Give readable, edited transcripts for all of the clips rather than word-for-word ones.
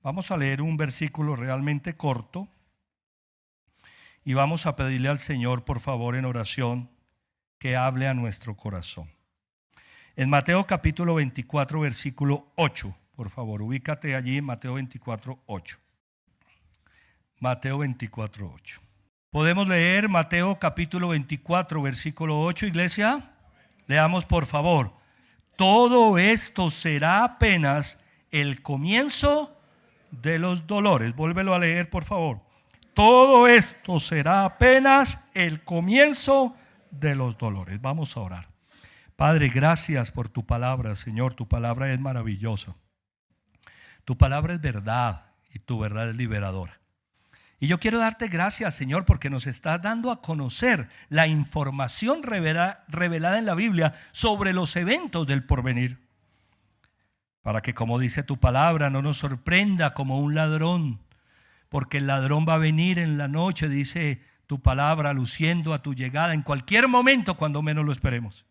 Vamos a leer un versículo realmente corto y vamos a pedirle al Señor, por favor, en oración, que hable a nuestro corazón. En Mateo capítulo 24, versículo 8, por favor, ubícate allí en Mateo 24, 8. Mateo 24, 8. ¿Podemos leer Mateo capítulo 24, versículo 8, iglesia? Leamos, por favor. Todo esto será apenas el comienzo de los dolores. Vuélvelo a leer, por favor. Todo esto será apenas el comienzo de los dolores. Vamos a orar. Padre, gracias por tu palabra, Señor. Tu palabra es maravillosa. Tu palabra es verdad y tu verdad es liberadora. Y yo quiero darte gracias, Señor, porque nos estás dando a conocer la información revelada en la Biblia sobre los eventos del porvenir. Para que, como dice tu palabra, no nos sorprenda como un ladrón, porque el ladrón va a venir en la noche, dice tu palabra, luciendo a tu llegada en cualquier momento cuando menos lo esperemos.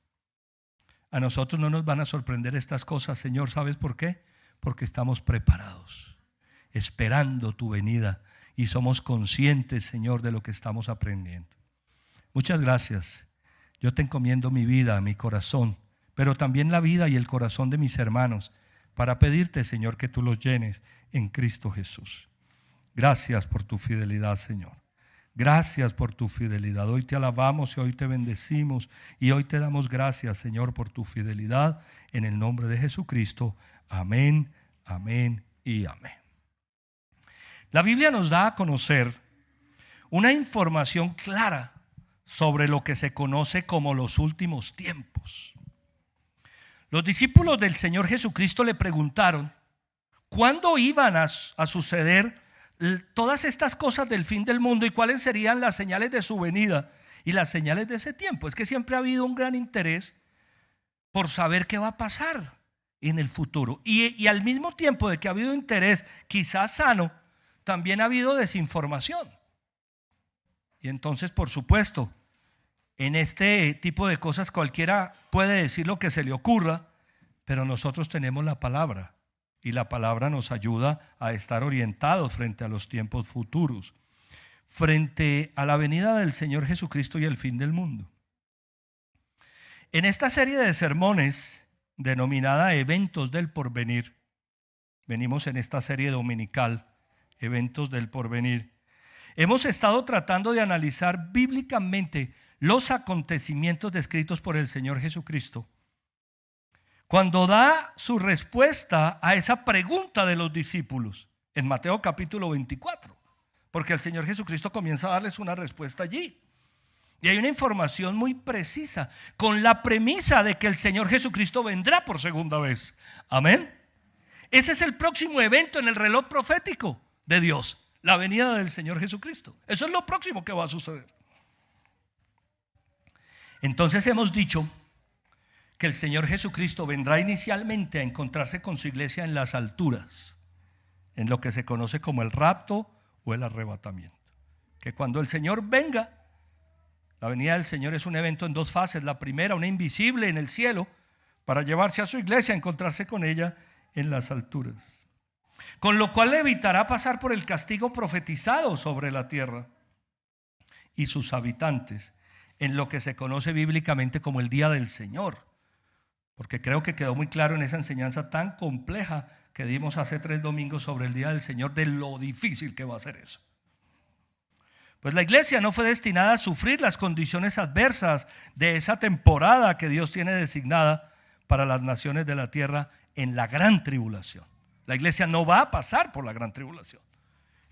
A nosotros no nos van a sorprender estas cosas, Señor. ¿Sabes por qué? Porque estamos preparados, esperando tu venida. Y somos conscientes, Señor, de lo que estamos aprendiendo. Muchas gracias. Yo te encomiendo mi vida, mi corazón, pero también la vida y el corazón de mis hermanos, para pedirte, Señor, que tú los llenes en Cristo Jesús. Gracias por tu fidelidad, Señor. Gracias por tu fidelidad. Hoy te alabamos y hoy te bendecimos y hoy te damos gracias, Señor, por tu fidelidad. En el nombre de Jesucristo. Amén, amén y amén. La Biblia nos da a conocer una información clara sobre lo que se conoce como los últimos tiempos. Los discípulos del Señor Jesucristo le preguntaron cuándo iban a suceder todas estas cosas del fin del mundo y cuáles serían las señales de su venida y las señales de ese tiempo. Es que siempre ha habido un gran interés por saber qué va a pasar en el futuro. Y al mismo tiempo de que ha habido interés quizás sano, también ha habido desinformación. Y entonces, por supuesto, en este tipo de cosas cualquiera puede decir lo que se le ocurra, pero nosotros tenemos la palabra y la palabra nos ayuda a estar orientados frente a los tiempos futuros, frente a la venida del Señor Jesucristo y el fin del mundo. En esta serie de sermones denominada Eventos del Porvenir, venimos en esta serie dominical Eventos del Porvenir. Hemos estado tratando de analizar bíblicamente los acontecimientos descritos por el Señor Jesucristo cuando da su respuesta a esa pregunta de los discípulos en Mateo capítulo 24, porque el Señor Jesucristo comienza a darles una respuesta allí. Y hay una información muy precisa con la premisa de que el Señor Jesucristo vendrá por segunda vez. Amén. Ese es el próximo evento en el reloj profético de Dios, la venida del Señor Jesucristo. Eso es lo próximo que va a suceder. Entonces hemos dicho que el Señor Jesucristo vendrá inicialmente a encontrarse con su iglesia en las alturas, en lo que se conoce como el rapto o el arrebatamiento. Que cuando el Señor venga, la venida del Señor es un evento en dos fases. La primera, una invisible en el cielo, para llevarse a su iglesia, a encontrarse con ella en las alturas, con lo cual le evitará pasar por el castigo profetizado sobre la tierra y sus habitantes en lo que se conoce bíblicamente como el día del Señor, porque creo que quedó muy claro en esa enseñanza tan compleja que dimos hace 3 domingos sobre el día del Señor, de lo difícil que va a ser eso. Pues la iglesia no fue destinada a sufrir las condiciones adversas de esa temporada que Dios tiene designada para las naciones de la tierra en la gran tribulación. La iglesia no va a pasar por la gran tribulación.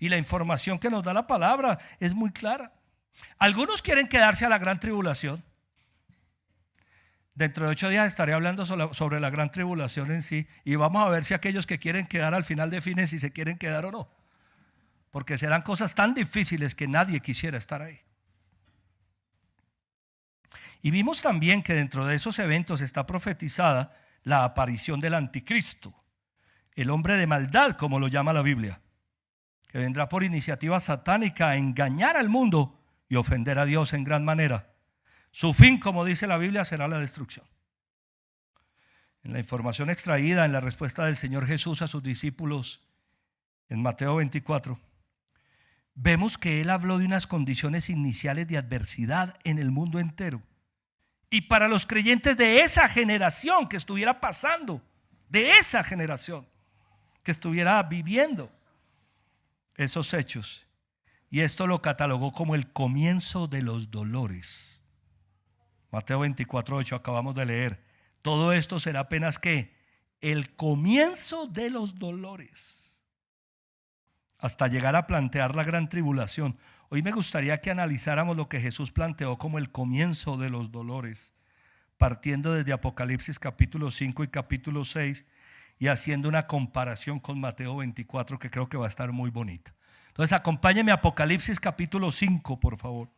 Y la información que nos da la palabra es muy clara. Algunos quieren quedarse a la gran tribulación. Dentro de 8 días estaré hablando sobre la gran tribulación en sí. Y vamos a ver si aquellos que quieren quedar al final definen si se quieren quedar o no. Porque serán cosas tan difíciles que nadie quisiera estar ahí. Y vimos también que dentro de esos eventos está profetizada la aparición del anticristo, el hombre de maldad, como lo llama la Biblia, que vendrá por iniciativa satánica a engañar al mundo y ofender a Dios en gran manera. Su fin, como dice la Biblia, será la destrucción. En la información extraída en la respuesta del Señor Jesús a sus discípulos en Mateo 24, vemos que él habló de unas condiciones iniciales de adversidad en el mundo entero. Y para los creyentes de esa generación que estuviera pasando, de esa generación que estuviera viviendo esos hechos. Y esto lo catalogó como el comienzo de los dolores. Mateo 24:8 acabamos de leer. Todo esto será apenas que el comienzo de los dolores, hasta llegar a plantear la gran tribulación. Hoy me gustaría que analizáramos lo que Jesús planteó como el comienzo de los dolores, partiendo desde Apocalipsis capítulo 5 y capítulo 6 y haciendo una comparación con Mateo 24 que creo que va a estar muy bonita. Entonces acompáñeme a Apocalipsis capítulo 5, por favor.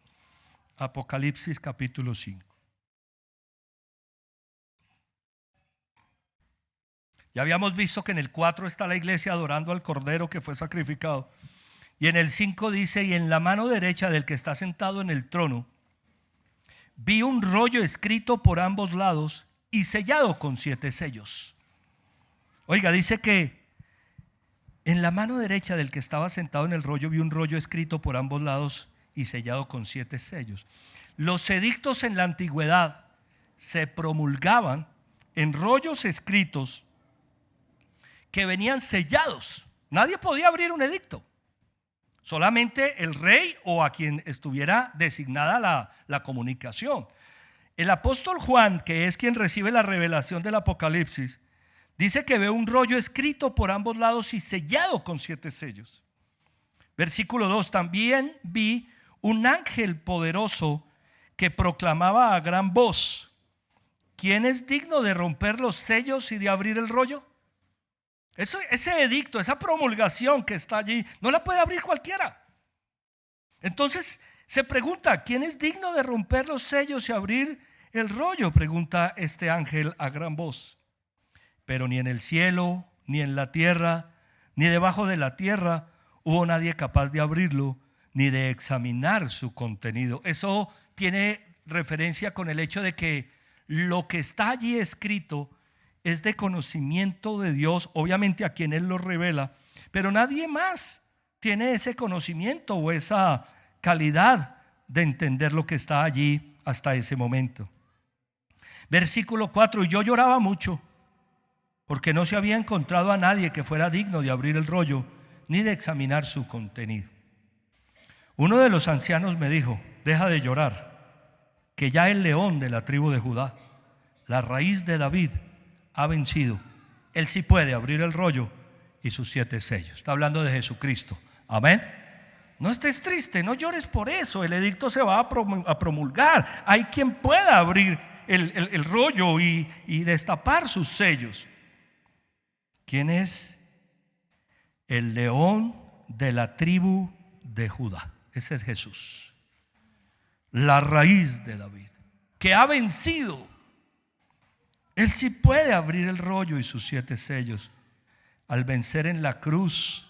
Apocalipsis capítulo 5. Ya habíamos visto que en el 4 está la iglesia adorando al Cordero que fue sacrificado. Y en el 5 dice: y en la mano derecha del que está sentado en el trono vi un rollo escrito por ambos lados y sellado con 7 sellos. Oiga, dice que en la mano derecha del que estaba sentado en el rollo vi un rollo escrito por ambos lados y sellado con 7 sellos. Los edictos en la antigüedad se promulgaban en rollos escritos que venían sellados. Nadie podía abrir un edicto. Solamente el rey o a quien estuviera designada la comunicación. El apóstol Juan, que es quien recibe la revelación del Apocalipsis, dice que ve un rollo escrito por ambos lados y sellado con 7 sellos. Versículo 2: también vi un ángel poderoso que proclamaba a gran voz: ¿quién es digno de romper los sellos y de abrir el rollo? Ese edicto, esa promulgación que está allí, no la puede abrir cualquiera. Entonces se pregunta: ¿quién es digno de romper los sellos y abrir el rollo? Pregunta este ángel a gran voz. Pero ni en el cielo, ni en la tierra, ni debajo de la tierra hubo nadie capaz de abrirlo, ni de examinar su contenido. Eso tiene referencia con el hecho de que lo que está allí escrito es de conocimiento de Dios, obviamente a quien Él lo revela, pero nadie más tiene ese conocimiento o esa calidad de entender lo que está allí hasta ese momento. Versículo 4: y yo lloraba mucho, porque no se había encontrado a nadie que fuera digno de abrir el rollo, ni de examinar su contenido. Uno de los ancianos me dijo: deja de llorar, que ya el león de la tribu de Judá, la raíz de David, ha vencido. Él sí puede abrir el rollo y sus 7 sellos. Está hablando de Jesucristo. Amén. No estés triste, no llores por eso. El edicto se va a promulgar. Hay quien pueda abrir el rollo y destapar sus sellos. ¿Quién es? El león de la tribu de Judá. Ese es Jesús, la raíz de David, que ha vencido. Él sí puede abrir el rollo y sus 7 sellos. Al vencer en la cruz,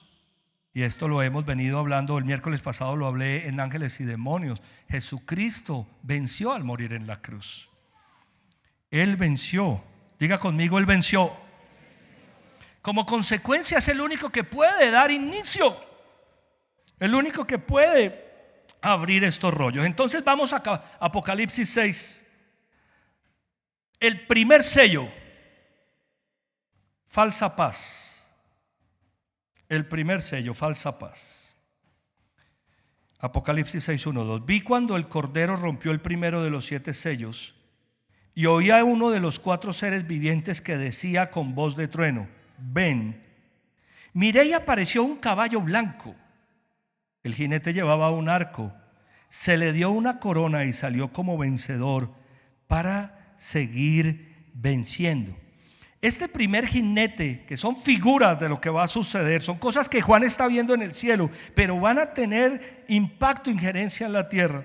y esto lo hemos venido hablando, el miércoles pasado lo hablé en Ángeles y Demonios, Jesucristo venció al morir en la cruz. Él venció. Diga conmigo: Él venció. Como consecuencia es el único que puede dar inicio, el único que puede abrir estos rollos. Entonces vamos acá, Apocalipsis 6. El primer sello, falsa paz. El primer sello, falsa paz. Apocalipsis 6, 1, 2. Vi cuando el Cordero rompió el primero de los 7 sellos, y oí a uno de los 4 seres vivientes que decía con voz de trueno: ven. Miré y apareció un caballo blanco. El jinete llevaba un arco. Se le dio una corona y salió como vencedor para seguir venciendo. Este primer jinete, que son figuras de lo que va a suceder, son cosas que Juan está viendo en el cielo, pero van a tener impacto, injerencia en la tierra.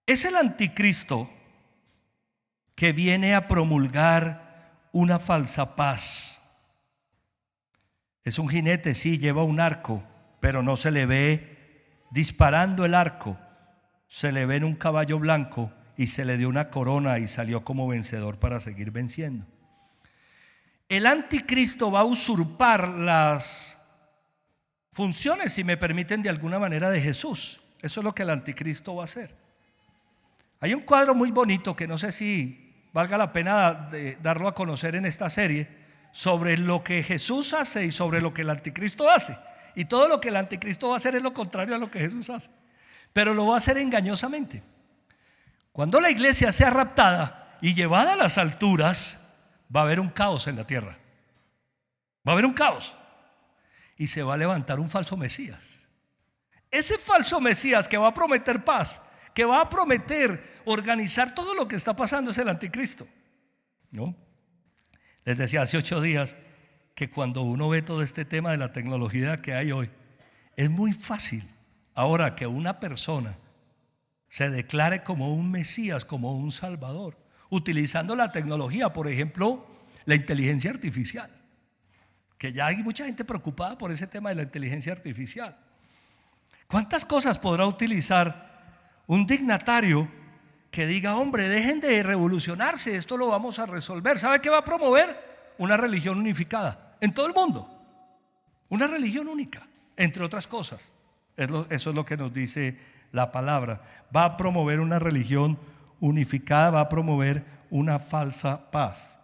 Es el anticristo que viene a promulgar una falsa paz. Es un jinete, sí, lleva un arco, pero no se le ve disparando el arco. Se le ve en un caballo blanco y se le dio una corona y salió como vencedor para seguir venciendo. el anticristo va a usurpar las funciones, si me permiten de alguna manera, de Jesús. Eso es lo que el anticristo va a hacer. Hay un cuadro muy bonito que no sé si valga la pena darlo a conocer en esta serie, sobre lo que Jesús hace y sobre lo que el anticristo hace. Y todo lo que el anticristo va a hacer es lo contrario a lo que Jesús hace, pero lo va a hacer engañosamente. Cuando la iglesia sea raptada y llevada a las alturas, va a haber un caos en la tierra. Va a haber un caos. Y se va a levantar un falso Mesías. Ese falso Mesías que va a prometer paz, que va a prometer organizar todo lo que está pasando, es el anticristo, ¿no? Les decía hace 8 días que cuando uno ve todo este tema de la tecnología que hay hoy, es muy fácil ahora que una persona se declare como un Mesías, como un Salvador, utilizando la tecnología, por ejemplo, la inteligencia artificial, que ya hay mucha gente preocupada por ese tema de la inteligencia artificial. ¿Cuántas cosas podrá utilizar un dignatario que diga: hombre, dejen de revolucionarse, esto lo vamos a resolver? ¿Sabe qué va a promover? Una religión unificada en todo el mundo, una religión única, entre otras cosas. Eso es lo que nos dice la palabra. Va a promover una religión unificada, va a promover una falsa paz.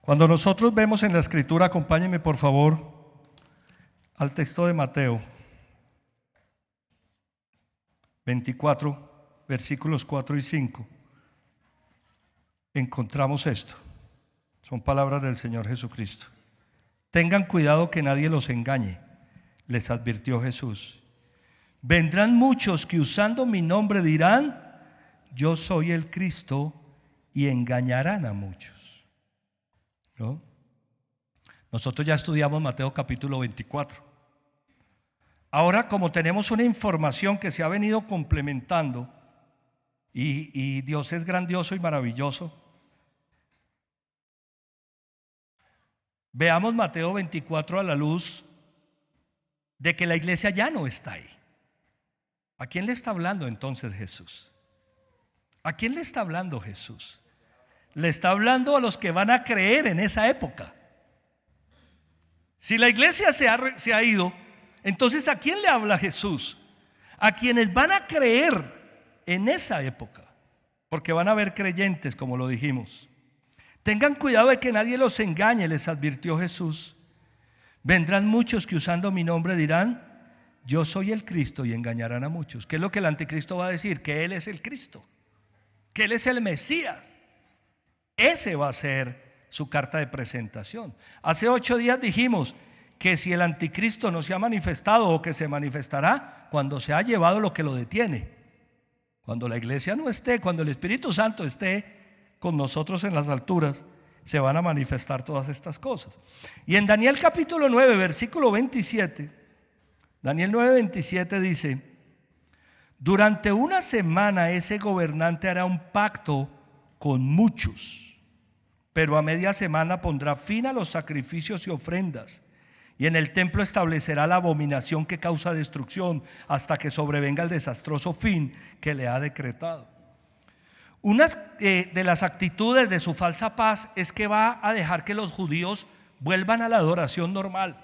Cuando nosotros vemos en la escritura, acompáñenme por favor al texto de Mateo 24, versículos 4 y 5, encontramos esto. Son palabras del Señor Jesucristo. Tengan cuidado que nadie los engañe, les advirtió Jesús. Vendrán muchos que usando mi nombre dirán: yo soy el Cristo, y engañarán a muchos, ¿no? Nosotros ya estudiamos Mateo capítulo 24. Ahora, como tenemos una información que se ha venido complementando, y Dios es grandioso y maravilloso, veamos Mateo 24 a la luz de que la iglesia ya no está ahí. ¿A quién le está hablando entonces Jesús? ¿A quién le está hablando Jesús? Le está hablando a los que van a creer en esa época. Si la iglesia se ha ido, entonces ¿a quién le habla Jesús? A quienes van a creer en esa época, porque van a haber creyentes, como lo dijimos. Tengan cuidado de que nadie los engañe, les advirtió Jesús. Vendrán muchos que usando mi nombre dirán: yo soy el Cristo, y engañarán a muchos. ¿Qué es lo que el anticristo va a decir? Que Él es el Cristo, que Él es el Mesías. Ese va a ser su carta de presentación. Hace 8 días dijimos que si el anticristo no se ha manifestado, o que se manifestará cuando se ha llevado lo que lo detiene, cuando la iglesia no esté, cuando el Espíritu Santo esté con nosotros en las alturas, se van a manifestar todas estas cosas. Y en Daniel capítulo 9, versículo 27, Daniel 9, 27 dice: durante una semana ese gobernante hará un pacto con muchos, pero a media semana pondrá fin a los sacrificios y ofrendas, y en el templo establecerá la abominación que causa destrucción, hasta que sobrevenga el desastroso fin que le ha decretado. Una de las actitudes de su falsa paz es que va a dejar que los judíos vuelvan a la adoración normal.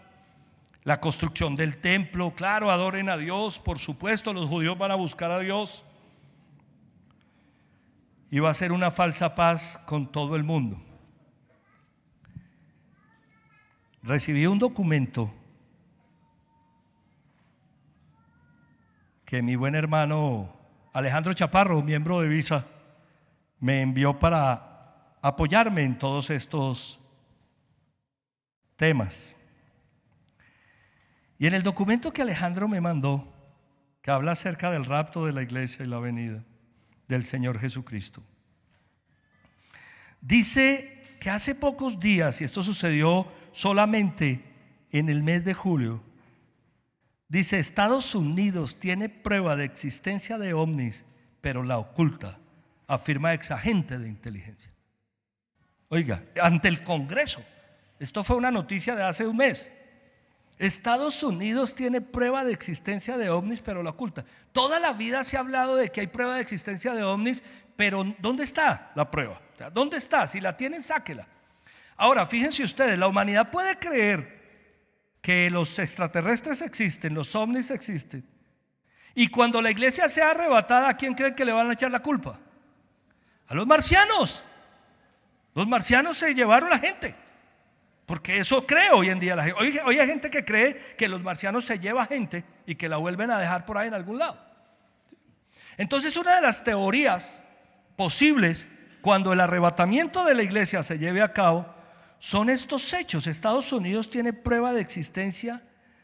La construcción del templo, claro, adoren a Dios, por supuesto, los judíos van a buscar a Dios. Y va a ser una falsa paz con todo el mundo. Recibí un documento que mi buen hermano Alejandro Chaparro, miembro de Visa, me envió para apoyarme en todos estos temas. Y en el documento que Alejandro me mandó, que habla acerca del rapto de la iglesia y la venida del Señor Jesucristo, dice que hace pocos días, y esto sucedió solamente en el mes de julio, dice: Estados Unidos tiene prueba de existencia de ovnis, pero la oculta, afirma exagente de inteligencia. Oiga, ante el Congreso. Esto fue una noticia de hace un mes. Estados Unidos tiene prueba de existencia de ovnis, pero la oculta. Toda la vida se ha hablado de que hay prueba de existencia de ovnis, pero ¿dónde está la prueba? O sea, ¿dónde está? Si la tienen, sáquela. Ahora, fíjense ustedes, la humanidad puede creer que los extraterrestres existen, los ovnis existen, y cuando la iglesia sea arrebatada, ¿a quién creen que le van a echar la culpa? A los marcianos. Los marcianos se llevaron a la gente. Porque eso cree hoy en día la gente. Hoy hay gente que cree que los marcianos se llevan gente y que la vuelven a dejar por ahí en algún lado. Entonces, una de las teorías posibles cuando el arrebatamiento de la iglesia se lleve a cabo son estos hechos. Estados Unidos tiene prueba de existencia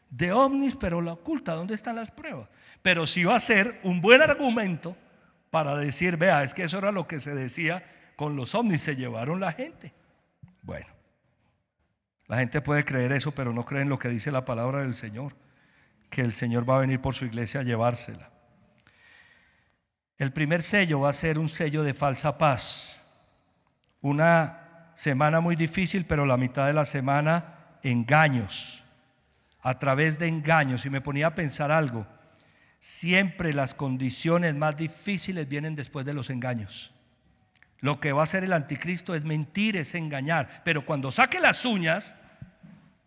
de ovnis, pero la oculta. ¿Dónde están las pruebas? Pero sí va a ser un buen argumento para decir, vea, es que eso era lo que se decía con los ovnis, se llevaron la gente. Bueno, la gente puede creer eso, pero no creen lo que dice la palabra del Señor, que el Señor va a venir por su iglesia a llevársela. El primer sello va a ser un sello de falsa paz. Una semana muy difícil, pero la mitad de la semana, engaños. A través de engaños. Y me ponía a pensar algo. Siempre las condiciones más difíciles vienen después de los engaños. Lo que va a hacer el anticristo es mentir, es engañar. Pero cuando saque las uñas,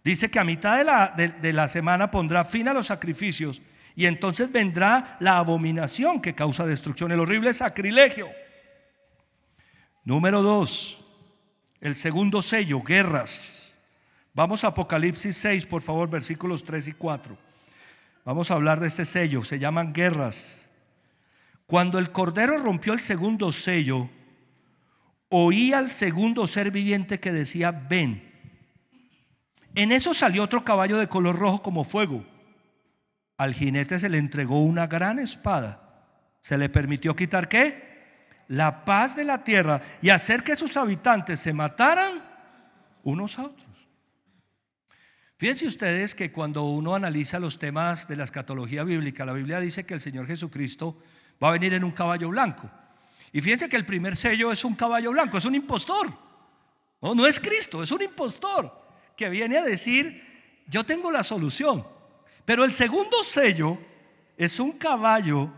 dice que a mitad de la semana pondrá fin a los sacrificios. Y entonces vendrá la abominación que causa destrucción, el horrible sacrilegio. Número 2, el segundo sello, guerras. Vamos a Apocalipsis 6, por favor, versículos 3 y 4. Vamos a hablar de este sello, se llaman guerras. Cuando el Cordero rompió el segundo sello, oí al segundo ser viviente que decía: ven. En eso salió otro caballo de color rojo como fuego. Al jinete se le entregó una gran espada. Se le permitió quitar ¿qué? La paz de la tierra y hacer que sus habitantes se mataran unos a otros. Fíjense ustedes que cuando uno analiza los temas de la escatología bíblica, la Biblia dice que el Señor Jesucristo va a venir en un caballo blanco. Y fíjense que el primer sello es un caballo blanco, es un impostor. No es Cristo, es un impostor que viene a decir: yo tengo la solución. Pero el segundo sello es un caballo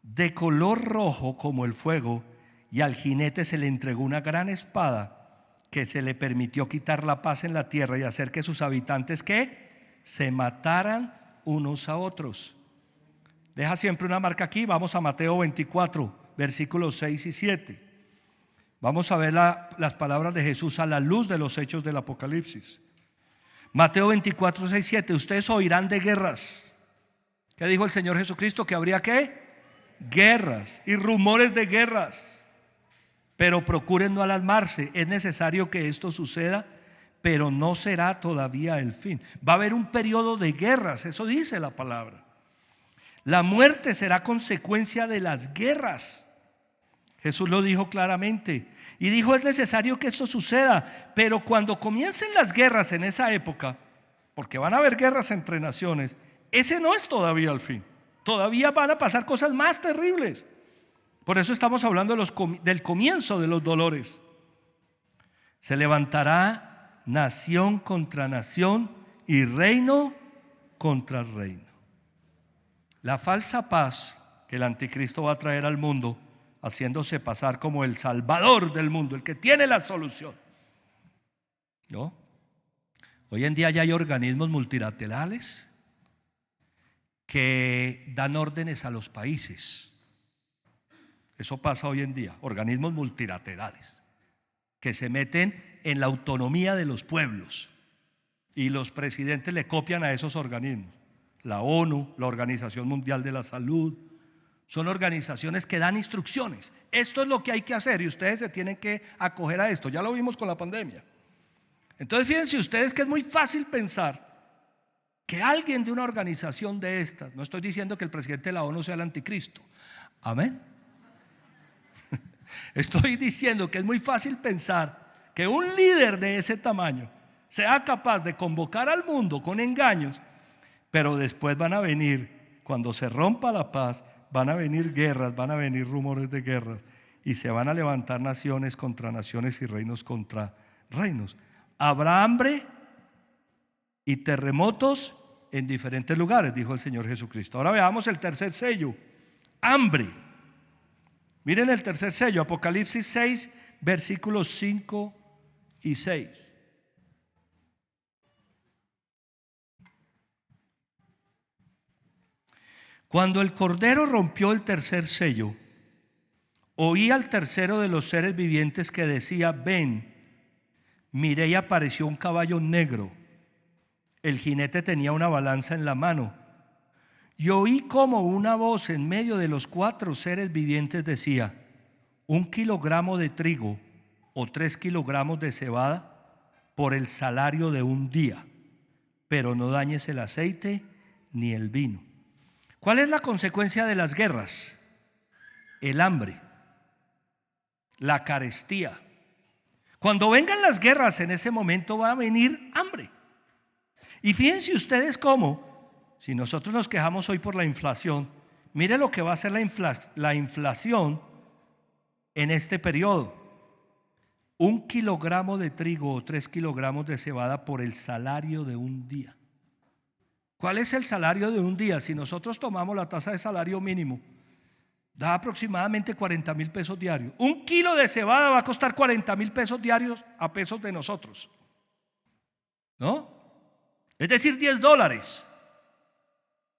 de color rojo como el fuego, y al jinete se le entregó una gran espada que se le permitió quitar la paz en la tierra y hacer que sus habitantes ¿qué? Se mataran unos a otros. Deja siempre una marca aquí. Vamos a Mateo 24, versículos 6 y 7. Vamos a ver las palabras de Jesús a la luz de los hechos del Apocalipsis. Mateo 24, 6, 7. Ustedes oirán de guerras. ¿Qué dijo el Señor Jesucristo? Que habría ¿qué? Guerras y rumores de guerras. Pero procuren no alarmarse. Es necesario que esto suceda, pero no será todavía el fin. Va a haber un periodo de guerras, eso dice la palabra. La muerte será consecuencia de las guerras. Jesús lo dijo claramente. Y dijo: es necesario que esto suceda, pero cuando comiencen las guerras en esa época, porque van a haber guerras entre naciones, ese no es todavía el fin. Todavía van a pasar cosas más terribles. Por eso estamos hablando del comienzo de los dolores. Se levantará nación contra nación y reino contra reino. La falsa paz que el anticristo va a traer al mundo, haciéndose pasar como el salvador del mundo, el que tiene la solución, ¿no? Hoy en día ya hay organismos multilaterales que dan órdenes a los países. Eso pasa hoy en día, organismos multilaterales que se meten en la autonomía de los pueblos y los presidentes le copian a esos organismos. La ONU, la Organización Mundial de la Salud, son organizaciones que dan instrucciones. Esto es lo que hay que hacer y ustedes se tienen que acoger a esto. Ya lo vimos con la pandemia. Entonces fíjense ustedes que es muy fácil pensar que alguien de una organización de estas, no estoy diciendo que el presidente de la ONU sea el anticristo, amén. Estoy diciendo que es muy fácil pensar que un líder de ese tamaño sea capaz de convocar al mundo con engaños, pero después van a venir, cuando se rompa la paz, van a venir guerras, van a venir rumores de guerras y se van a levantar naciones contra naciones y reinos contra reinos. Habrá hambre, y terremotos en diferentes lugares, dijo el Señor Jesucristo. Ahora veamos el tercer sello, hambre. Miren el tercer sello, Apocalipsis 6, versículos 5 y 6. Cuando el Cordero rompió el tercer sello, oí al tercero de los seres vivientes que decía: ven. Miré y apareció un caballo negro. El jinete tenía una balanza en la mano. Y oí como una voz en medio de los 4 seres vivientes decía: 1 kilogramo de trigo o 3 kilogramos de cebada por el salario de un día, pero no dañes el aceite ni el vino. ¿Cuál es la consecuencia de las guerras? El hambre, la carestía. Cuando vengan las guerras, en ese momento va a venir hambre. Y fíjense ustedes cómo, si nosotros nos quejamos hoy por la inflación, mire lo que va a ser la inflación en este periodo. 1 kilogramo de trigo o 3 kilogramos de cebada por el salario de un día. ¿Cuál es el salario de un día? Si nosotros tomamos la tasa de salario mínimo, da aproximadamente 40,000 pesos diarios. 1 kilo de cebada va a costar 40,000 pesos diarios a pesos de nosotros, ¿no? Es decir, $10.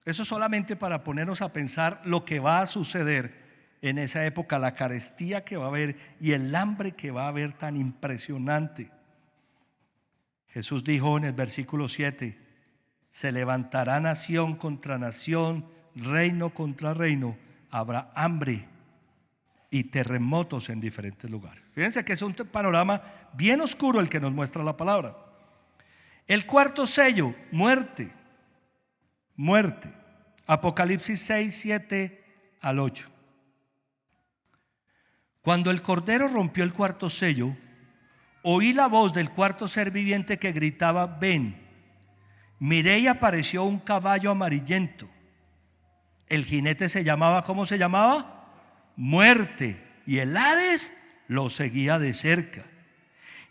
Eso solamente para ponernos a pensar lo que va a suceder en esa época, la carestía que va a haber y el hambre que va a haber tan impresionante. Jesús dijo en el versículo 7: se levantará nación contra nación, reino contra reino. Habrá hambre y terremotos en diferentes lugares. Fíjense que es un panorama bien oscuro el que nos muestra la palabra. El cuarto sello, muerte. Muerte. Apocalipsis 6, 7 al 8. Cuando el Cordero rompió el cuarto sello, oí la voz del cuarto ser viviente que gritaba: ven. Miré y apareció un caballo amarillento. El jinete se llamaba, ¿cómo se llamaba? Muerte. Y el Hades lo seguía de cerca.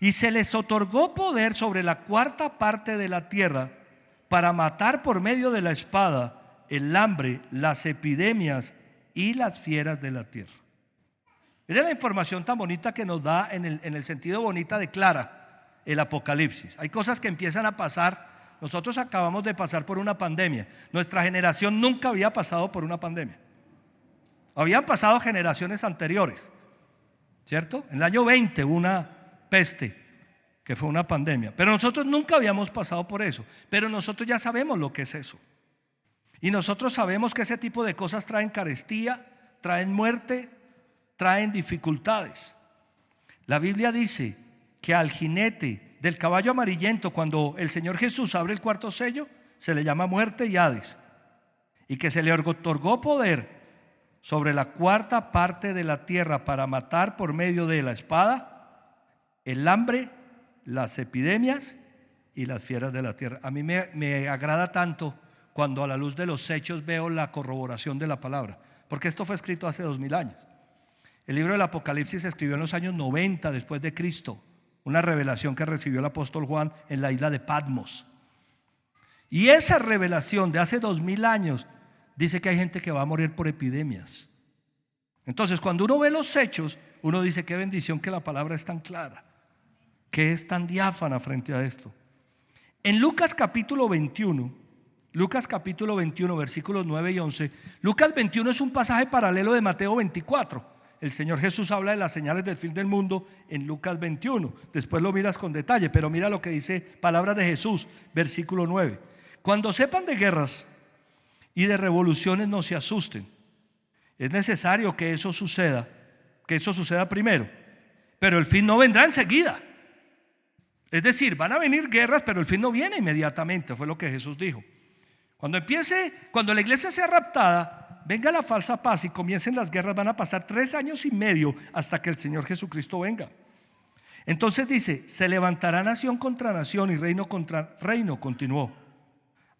Y se les otorgó poder sobre la 1/4 parte de la tierra para matar por medio de la espada, el hambre, las epidemias y las fieras de la tierra. Miren la información tan bonita que nos da en el sentido bonita de Clara el Apocalipsis. Hay cosas que empiezan a pasar. Nosotros acabamos de pasar por una pandemia. Nuestra generación nunca había pasado por una pandemia. Habían pasado generaciones anteriores, ¿cierto? En el año 20 hubo una peste que fue una pandemia, pero nosotros nunca habíamos pasado por eso. Pero nosotros ya sabemos lo que es eso. Y nosotros sabemos que ese tipo de cosas traen carestía, traen muerte, traen dificultades. La Biblia dice que al jinete del caballo amarillento, cuando el Señor Jesús abre el cuarto sello, se le llama muerte y Hades, y que se le otorgó poder sobre la 1/4 parte de la tierra para matar por medio de la espada, el hambre, las epidemias y las fieras de la tierra. A mí me agrada tanto cuando a la luz de los hechos veo la corroboración de la palabra, porque esto fue escrito hace 2000 años. El libro del Apocalipsis se escribió en los años 90 después de Cristo. Una revelación que recibió el apóstol Juan en la isla de Patmos. Y esa revelación de hace 2000 años dice que hay gente que va a morir por epidemias. Entonces, cuando uno ve los hechos, uno dice: qué bendición que la palabra es tan clara, que es tan diáfana frente a esto. En Lucas capítulo 21, versículos 9 y 11, Lucas 21 es un pasaje paralelo de Mateo 24. El Señor Jesús habla de las señales del fin del mundo en Lucas 21. Después lo miras con detalle, pero mira lo que dice palabras de Jesús, versículo 9. Cuando sepan de guerras y de revoluciones, no se asusten. Es necesario que eso suceda primero, pero el fin no vendrá enseguida. Es decir, van a venir guerras, pero el fin no viene inmediatamente, fue lo que Jesús dijo. Cuando la iglesia sea raptada, venga la falsa paz y comiencen las guerras, van a pasar 3 años y medio hasta que el Señor Jesucristo venga. Entonces dice: se levantará nación contra nación y reino contra reino, continuó.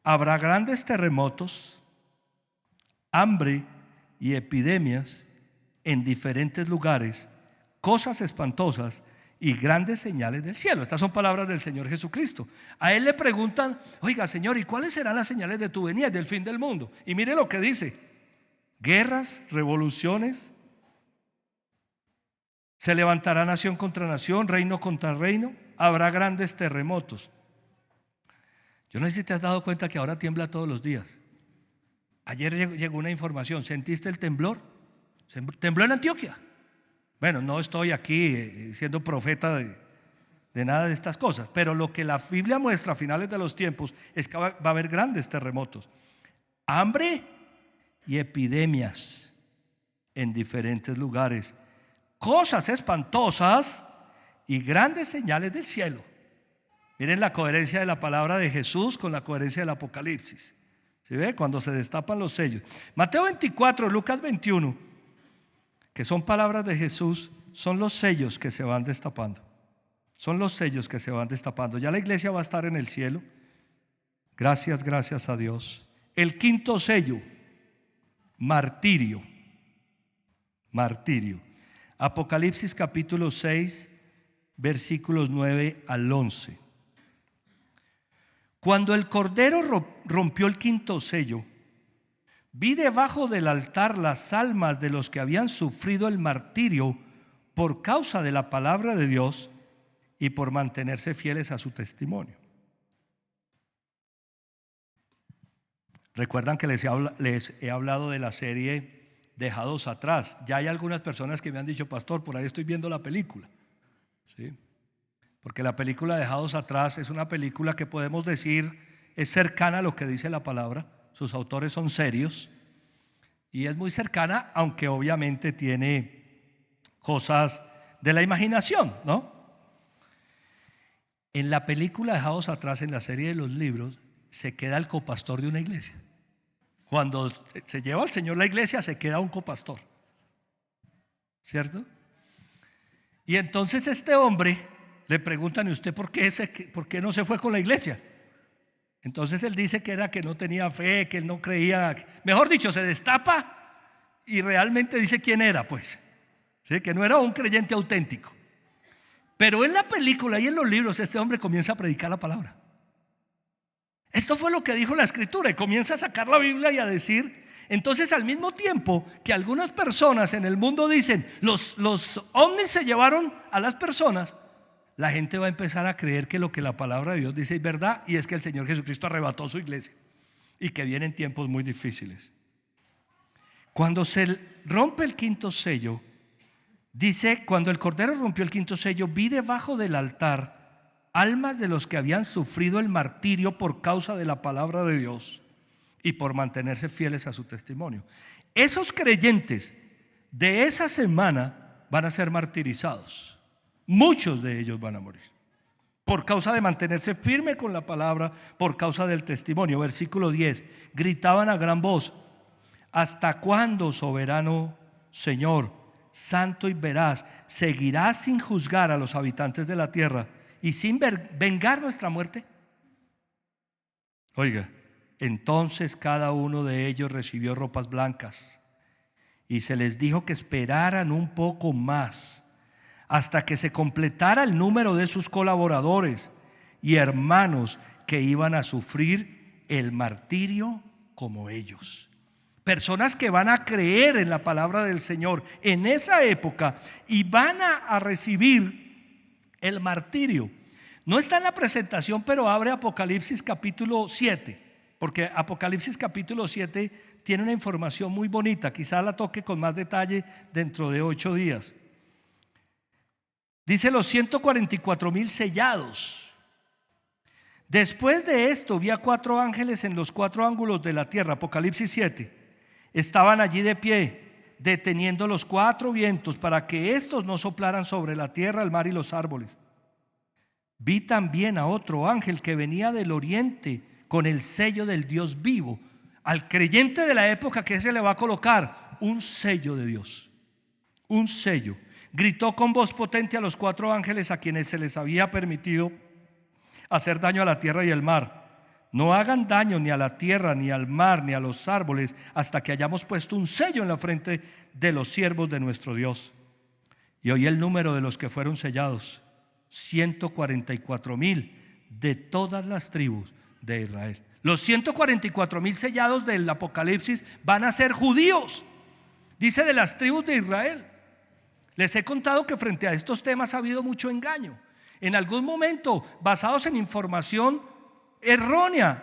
Habrá grandes terremotos, hambre y epidemias en diferentes lugares, cosas espantosas y grandes señales del cielo. Estas son palabras del Señor Jesucristo. A él le preguntan: oiga, Señor, ¿y cuáles serán las señales de tu venida y del fin del mundo? Y mire lo que dice: guerras, revoluciones, se levantará nación contra nación, reino contra reino, habrá grandes terremotos. Yo no sé si te has dado cuenta que ahora tiembla todos los días. Ayer llegó una información: ¿sentiste el temblor? Tembló en Antioquia. Bueno, no estoy aquí siendo profeta de nada de estas cosas, pero lo que la Biblia muestra a finales de los tiempos es que va a haber grandes terremotos, hambre y epidemias en diferentes lugares, cosas espantosas y grandes señales del cielo. Miren la coherencia de la palabra de Jesús con la coherencia del Apocalipsis. ¿Se ve? Cuando se destapan los sellos. Mateo 24, Lucas 21, que son palabras de Jesús, son los sellos que se van destapando. Son los sellos que se van destapando. Ya la iglesia va a estar en el cielo. Gracias a Dios. El quinto sello: martirio. Martirio. Apocalipsis capítulo 6, versículos 9 al 11. Cuando el Cordero rompió el quinto sello, vi debajo del altar las almas de los que habían sufrido el martirio por causa de la palabra de Dios y por mantenerse fieles a su testimonio. Recuerdan que les he hablado de la serie Dejados Atrás. Ya hay algunas personas que me han dicho: pastor, por ahí estoy viendo la película. ¿Sí? Porque la película Dejados Atrás es una película que podemos decir es cercana a lo que dice la palabra. Sus autores son serios y es muy cercana, aunque obviamente tiene cosas de la imaginación, ¿no? En la película Dejados Atrás, en la serie de los libros, se queda el copastor de una iglesia. Cuando se lleva al Señor la iglesia, se queda un copastor, ¿cierto? Y entonces este hombre le preguntan: ¿y usted por qué no se fue con la iglesia? Entonces él dice que era que no tenía fe, que él no creía. Mejor dicho, se destapa y realmente dice quién era, pues. ¿Sí? Que no era un creyente auténtico. Pero en la película y en los libros este hombre comienza a predicar la palabra. Esto fue lo que dijo la Escritura, y comienza a sacar la Biblia y a decir. Entonces, al mismo tiempo que algunas personas en el mundo dicen: los ovnis se llevaron a las personas, la gente va a empezar a creer que lo que la palabra de Dios dice es verdad, y es que el Señor Jesucristo arrebató su iglesia y que vienen tiempos muy difíciles. Cuando se rompe el quinto sello, dice: cuando el Cordero rompió el quinto sello, vi debajo del altar almas de los que habían sufrido el martirio por causa de la palabra de Dios y por mantenerse fieles a su testimonio. Esos creyentes de esa semana van a ser martirizados. Muchos de ellos van a morir por causa de mantenerse firme con la palabra, por causa del testimonio. Versículo 10: gritaban a gran voz: ¿hasta cuándo, soberano Señor, santo y veraz, seguirás sin juzgar a los habitantes de la tierra y sin vengar nuestra muerte? Oiga, entonces cada uno de ellos recibió ropas blancas y se les dijo que esperaran un poco más hasta que se completara el número de sus colaboradores y hermanos que iban a sufrir el martirio como ellos. Personas que van a creer en la palabra del Señor en esa época y van a recibir el martirio. No está en la presentación, pero abre Apocalipsis capítulo 7, porque Apocalipsis capítulo 7 tiene una información muy bonita. Quizá la toque con más detalle dentro de 8 días. Dice: los 144,000 sellados. Después de esto vi a 4 ángeles en los 4 ángulos de la tierra. Apocalipsis 7. Estaban allí de pie, deteniendo los 4 vientos para que estos no soplaran sobre la tierra, el mar y los árboles. Vi también a otro ángel que venía del oriente con el sello del Dios vivo. Al creyente de la época, ¿qué se le va a colocar? Un sello de Dios. Un sello. Gritó con voz potente a los 4 ángeles a quienes se les había permitido hacer daño a la tierra y al mar: no hagan daño ni a la tierra, ni al mar, ni a los árboles, hasta que hayamos puesto un sello en la frente de los siervos de nuestro Dios. Y oí el número de los que fueron sellados, 144,000 de todas las tribus de Israel. Los 144,000 sellados del Apocalipsis van a ser judíos, dice, de las tribus de Israel. Les he contado que frente a estos temas ha habido mucho engaño. En algún momento, basados en información errónea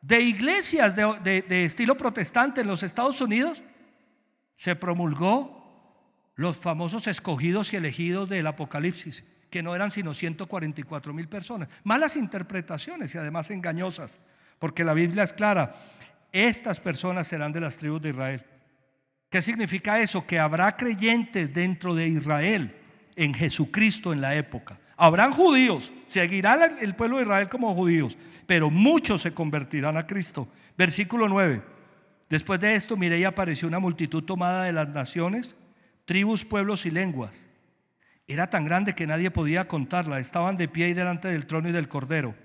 de iglesias de estilo protestante en los Estados Unidos, se promulgó los famosos escogidos y elegidos del Apocalipsis, que no eran sino 144,000 personas. Malas interpretaciones y además engañosas, porque la Biblia es clara: estas personas serán de las tribus de Israel. ¿Qué significa eso? Que habrá creyentes dentro de Israel en Jesucristo en la época. Habrán judíos, seguirá el pueblo de Israel como judíos, pero muchos se convertirán a Cristo. Versículo 9: después de esto miré y apareció una multitud tomada de las naciones, tribus, pueblos y lenguas. Era tan grande que nadie podía contarla. Estaban de pie y delante del trono y del Cordero,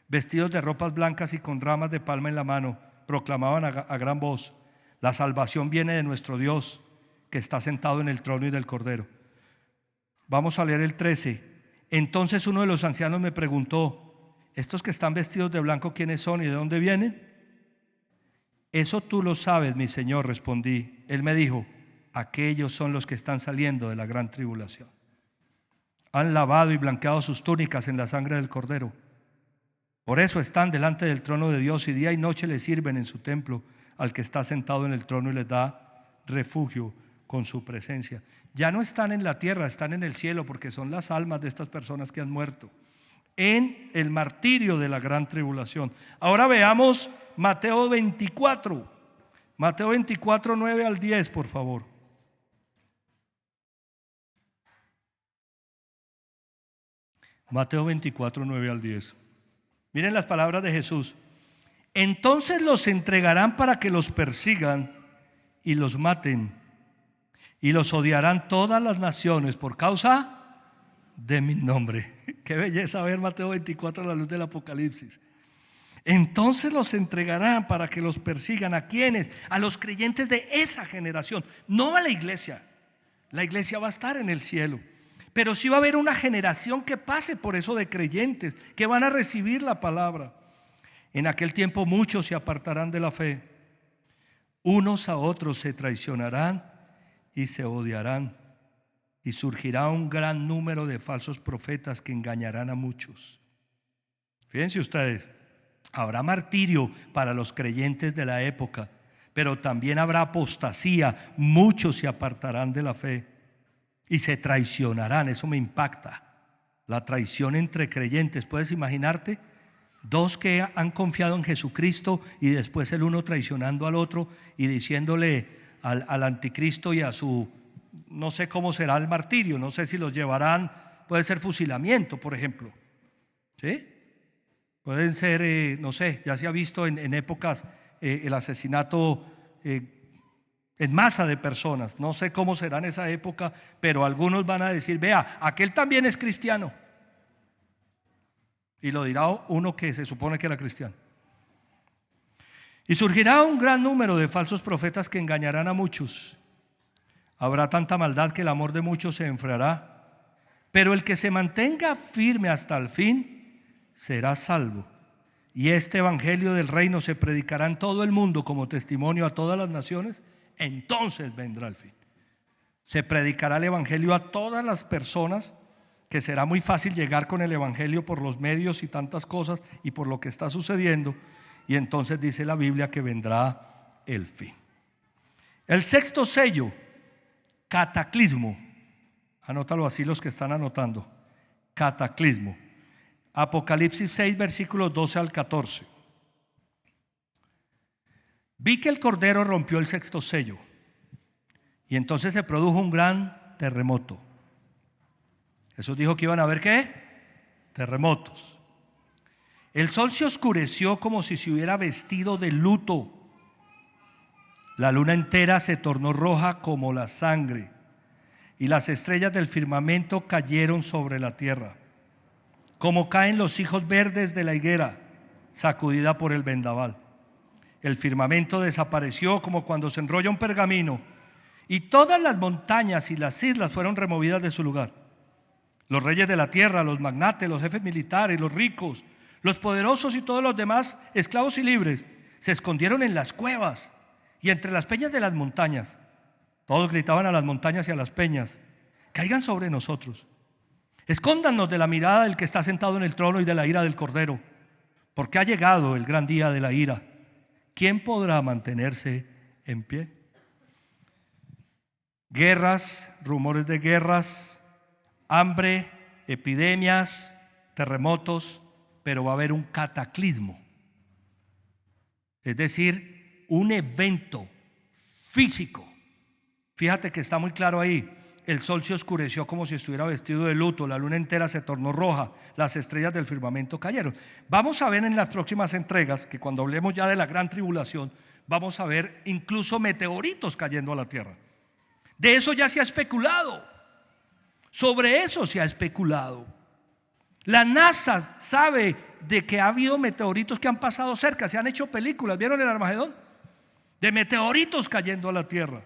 vestidos de ropas blancas y con ramas de palma en la mano. Proclamaban a gran voz: la salvación viene de nuestro Dios, que está sentado en el trono y del Cordero. Vamos a leer el 13. Entonces uno de los ancianos me preguntó: ¿estos que están vestidos de blanco quiénes son y de dónde vienen? Eso tú lo sabes, mi señor, respondí. Él me dijo: aquellos son los que están saliendo de la gran tribulación. Han lavado y blanqueado sus túnicas en la sangre del Cordero. Por eso están delante del trono de Dios, y día y noche le sirven en su templo al que está sentado en el trono, y les da refugio con su presencia. Ya no están en la tierra, están en el cielo, porque son las almas de estas personas que han muerto en el martirio de la gran tribulación. Ahora veamos Mateo 24. Mateo 24, 9 al 10, por favor. Mateo 24, 9 al 10. Miren las palabras de Jesús. Entonces los entregarán para que los persigan y los maten, y los odiarán todas las naciones por causa de mi nombre. Qué belleza ver Mateo 24 a la luz del Apocalipsis. Entonces los entregarán para que los persigan. ¿A quiénes? A los creyentes de esa generación, no a la iglesia. La iglesia va a estar en el cielo, pero sí va a haber una generación que pase por eso de creyentes que van a recibir la palabra. En aquel tiempo muchos se apartarán de la fe, unos a otros se traicionarán y se odiarán, y surgirá un gran número de falsos profetas que engañarán a muchos. Fíjense ustedes, habrá martirio para los creyentes de la época, pero también habrá apostasía. Muchos se apartarán de la fe y se traicionarán. Eso me impacta, la traición entre creyentes. ¿Puedes imaginarte? Dos que han confiado en Jesucristo y después el uno traicionando al otro y diciéndole al anticristo y a su, no sé cómo será el martirio, no sé si los llevarán, puede ser fusilamiento, por ejemplo, ¿sí? Pueden ser, no sé, ya se ha visto en épocas el asesinato en masa de personas. No sé cómo será en esa época, pero algunos van a decir: vea, aquel también es cristiano. Y lo dirá uno que se supone que era cristiano. Y surgirá un gran número de falsos profetas que engañarán a muchos. Habrá tanta maldad que el amor de muchos se enfriará, pero el que se mantenga firme hasta el fin será salvo. Y este evangelio del reino se predicará en todo el mundo como testimonio a todas las naciones. Entonces vendrá el fin. Se predicará el evangelio a todas las personas, que será muy fácil llegar con el evangelio por los medios y tantas cosas y por lo que está sucediendo. Y entonces dice la Biblia que vendrá el fin. El sexto sello, cataclismo. Anótalo así los que están anotando. Cataclismo. Apocalipsis 6, versículos 12 al 14. Vi que el Cordero rompió el sexto sello, y entonces se produjo un gran terremoto. Jesús dijo que iban a haber ¿qué? Terremotos. El sol se oscureció como si se hubiera vestido de luto. La luna entera se tornó roja como la sangre, y las estrellas del firmamento cayeron sobre la tierra, como caen los higos verdes de la higuera sacudida por el vendaval. El firmamento desapareció como cuando se enrolla un pergamino, y todas las montañas y las islas fueron removidas de su lugar. Los reyes de la tierra, los magnates, los jefes militares, los ricos, los poderosos y todos los demás, esclavos y libres, se escondieron en las cuevas y entre las peñas de las montañas. Todos gritaban a las montañas y a las peñas: caigan sobre nosotros, escóndanos de la mirada del que está sentado en el trono y de la ira del Cordero, porque ha llegado el gran día de la ira. ¿Quién podrá mantenerse en pie? Guerras, rumores de guerras, hambre, epidemias, terremotos, pero va a haber un cataclismo. Es decir, un evento físico. Fíjate que está muy claro ahí. El sol se oscureció como si estuviera vestido de luto, la luna entera se tornó roja, las estrellas del firmamento cayeron. Vamos a ver en las próximas entregas, que cuando hablemos ya de la gran tribulación, vamos a ver incluso meteoritos cayendo a la tierra. De eso ya se ha especulado. Sobre eso se ha especulado. La NASA sabe de que ha habido meteoritos que han pasado cerca, se han hecho películas. ¿Vieron el Armagedón? De meteoritos cayendo a la tierra.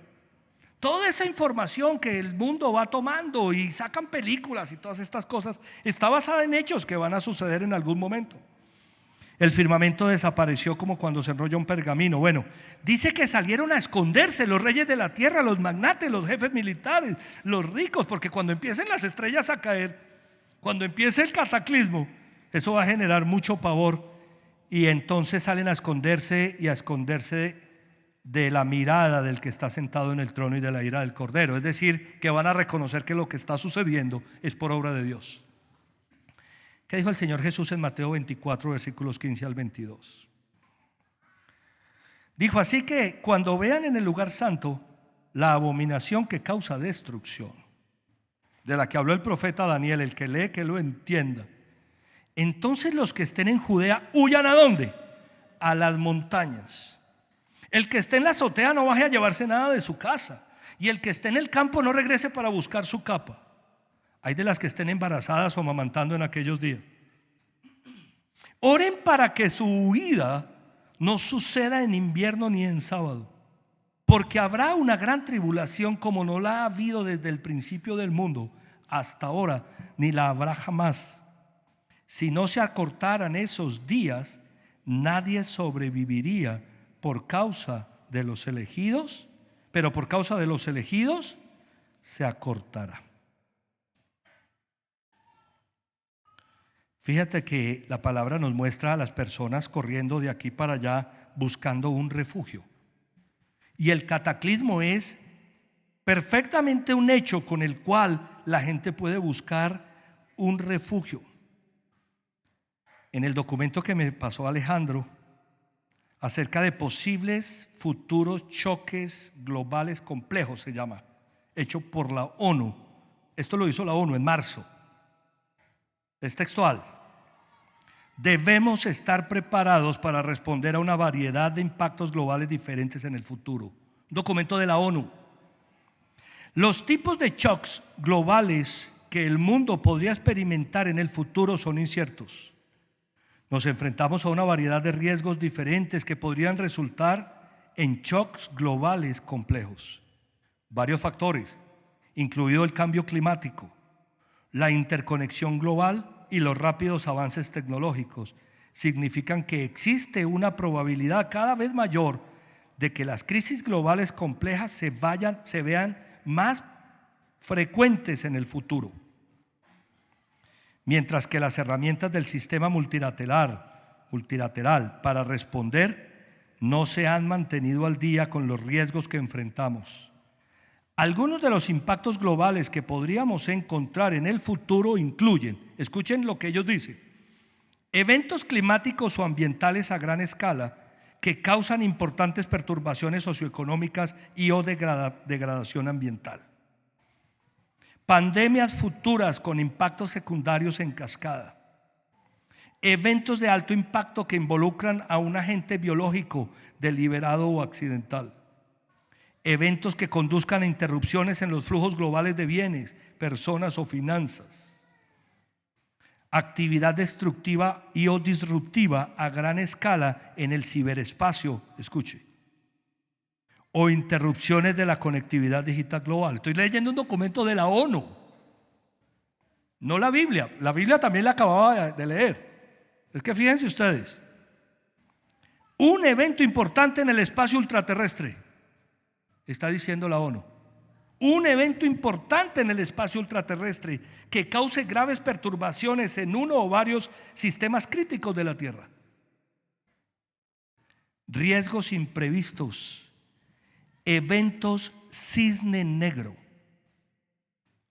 Toda esa información que el mundo va tomando y sacan películas y todas estas cosas está basada en hechos que van a suceder en algún momento. El firmamento desapareció como cuando se enrolla un pergamino. Bueno, dice que salieron a esconderse los reyes de la tierra, los magnates, los jefes militares, los ricos, porque cuando empiecen las estrellas a caer, cuando empiece el cataclismo, eso va a generar mucho pavor, y entonces salen a esconderse y a esconderse de la mirada del que está sentado en el trono y de la ira del Cordero. Es decir, que van a reconocer que lo que está sucediendo es por obra de Dios. ¿Qué dijo el Señor Jesús en Mateo 24, versículos 15 al 22? Dijo: así que cuando vean en el lugar santo la abominación que causa destrucción, de la que habló el profeta Daniel, el que lee que lo entienda, entonces los que estén en Judea huyan ¿a dónde? A las montañas. El que esté en la azotea no baje a llevarse nada de su casa, y el que esté en el campo no regrese para buscar su capa. Hay de las que estén embarazadas o amamantando en aquellos días. Oren para que su huida no suceda en invierno ni en sábado, porque habrá una gran tribulación como no la ha habido desde el principio del mundo hasta ahora, ni la habrá jamás. Si no se acortaran esos días, nadie sobreviviría por causa de los elegidos, pero por causa de los elegidos se acortará. Fíjate que la palabra nos muestra a las personas corriendo de aquí para allá buscando un refugio. Y el cataclismo es perfectamente un hecho con el cual la gente puede buscar un refugio. En el documento que me pasó Alejandro acerca de posibles futuros choques globales complejos, se llama, hecho por la ONU. Esto lo hizo la ONU en marzo. Es textual. Debemos estar preparados para responder a una variedad de impactos globales diferentes en el futuro. Un documento de la ONU. Los tipos de shocks globales que el mundo podría experimentar en el futuro son inciertos. Nos enfrentamos a una variedad de riesgos diferentes que podrían resultar en shocks globales complejos. Varios factores, incluido el cambio climático, la interconexión global y los rápidos avances tecnológicos, significan que existe una probabilidad cada vez mayor de que las crisis globales complejas se vean más frecuentes en el futuro. Mientras que las herramientas del sistema multilateral para responder no se han mantenido al día con los riesgos que enfrentamos. Algunos de los impactos globales que podríamos encontrar en el futuro incluyen, escuchen lo que ellos dicen, eventos climáticos o ambientales a gran escala que causan importantes perturbaciones socioeconómicas y o degradación ambiental. Pandemias futuras con impactos secundarios en cascada. Eventos de alto impacto que involucran a un agente biológico deliberado o accidental. Eventos que conduzcan a interrupciones en los flujos globales de bienes, personas o finanzas. Actividad destructiva y o disruptiva a gran escala en el ciberespacio, escuche. O interrupciones de la conectividad digital global. Estoy leyendo un documento de la ONU. No la Biblia también la acababa de leer. Es que fíjense ustedes, un evento importante en el espacio ultraterrestre, está diciendo la ONU. Un evento importante en el espacio ultraterrestre que cause graves perturbaciones en uno o varios sistemas críticos de la Tierra. Riesgos imprevistos, eventos cisne negro.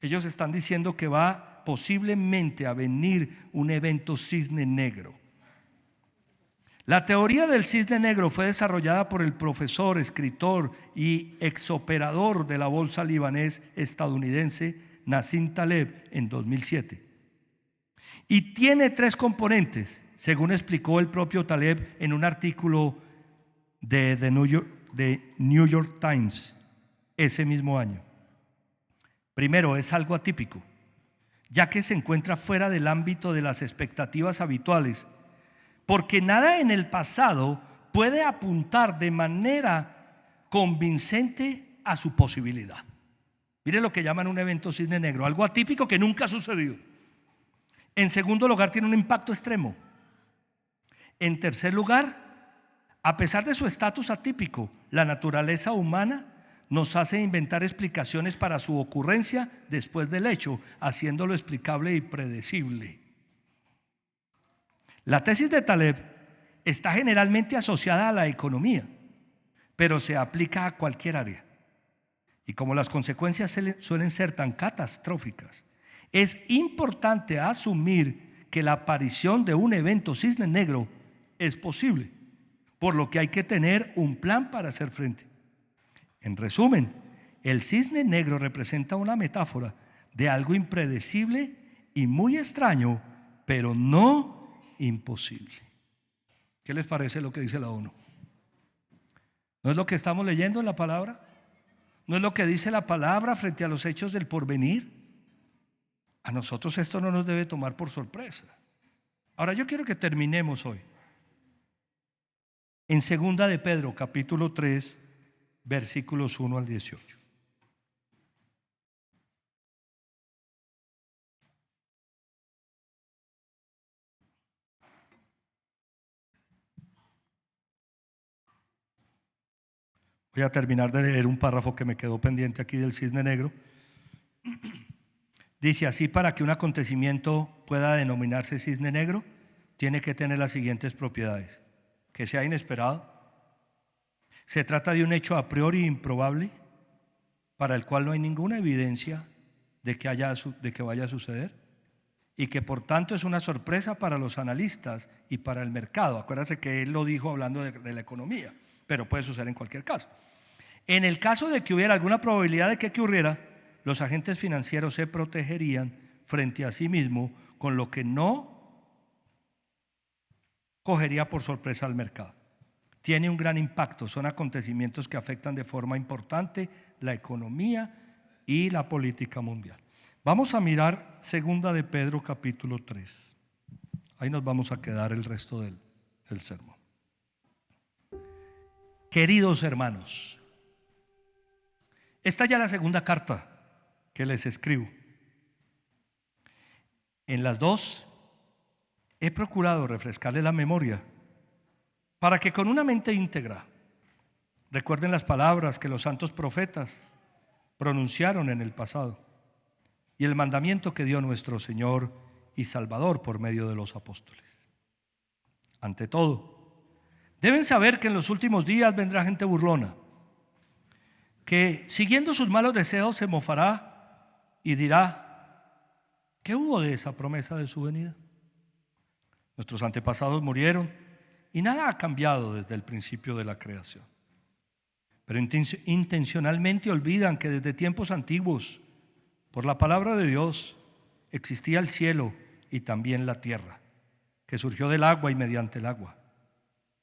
Ellos están diciendo que va posiblemente a venir un evento cisne negro. La teoría del cisne negro fue desarrollada por el profesor, escritor y exoperador de la bolsa libanés estadounidense Nassim Taleb en 2007. Y tiene 3 componentes, según explicó el propio Taleb en un artículo de The New York Times ese mismo año. Primero, es algo atípico, ya que se encuentra fuera del ámbito de las expectativas habituales, porque nada en el pasado puede apuntar de manera convincente a su posibilidad. Mire lo que llaman un evento cisne negro, algo atípico que nunca ha sucedido. En segundo lugar, tiene un impacto extremo. En tercer lugar, a pesar de su estatus atípico, la naturaleza humana nos hace inventar explicaciones para su ocurrencia después del hecho, haciéndolo explicable y predecible. La tesis de Taleb está generalmente asociada a la economía, pero se aplica a cualquier área. Y como las consecuencias suelen ser tan catastróficas, es importante asumir que la aparición de un evento cisne negro es posible, por lo que hay que tener un plan para hacer frente. En resumen, el cisne negro representa una metáfora de algo impredecible y muy extraño, pero no imposible. ¿Qué les parece lo que dice la ONU? ¿No es lo que estamos leyendo en la palabra? ¿No es lo que dice la palabra frente a los hechos del porvenir? A nosotros esto no nos debe tomar por sorpresa. Ahora yo quiero que terminemos hoy en 2 de Pedro, capítulo 3, versículos 1 al 18. Voy a terminar de leer un párrafo que me quedó pendiente aquí del cisne negro. Dice así: para que un acontecimiento pueda denominarse cisne negro, tiene que tener las siguientes propiedades: que sea inesperado, se trata de un hecho a priori improbable, para el cual no hay ninguna evidencia de que vaya a suceder, y que por tanto es una sorpresa para los analistas y para el mercado. Acuérdense que él lo dijo hablando de la economía, pero puede suceder en cualquier caso. En el caso de que hubiera alguna probabilidad de que ocurriera, los agentes financieros se protegerían frente a sí mismo, con lo que no cogería por sorpresa al mercado. Tiene un gran impacto, son acontecimientos que afectan de forma importante la economía y la política mundial. Vamos a mirar 2 de Pedro capítulo 3. Ahí nos vamos a quedar el resto del sermón. Queridos hermanos, esta ya es la segunda carta que les escribo. En las 2 he procurado refrescarle la memoria para que con una mente íntegra recuerden las palabras que los santos profetas pronunciaron en el pasado y el mandamiento que dio nuestro Señor y Salvador por medio de los apóstoles. Ante todo, deben saber que en los últimos días vendrá gente burlona, que siguiendo sus malos deseos se mofará y dirá: ¿qué hubo de esa promesa de su venida? Nuestros antepasados murieron y nada ha cambiado desde el principio de la creación. Pero intencionalmente olvidan que desde tiempos antiguos, por la palabra de Dios, existía el cielo y también la tierra, que surgió del agua y mediante el agua.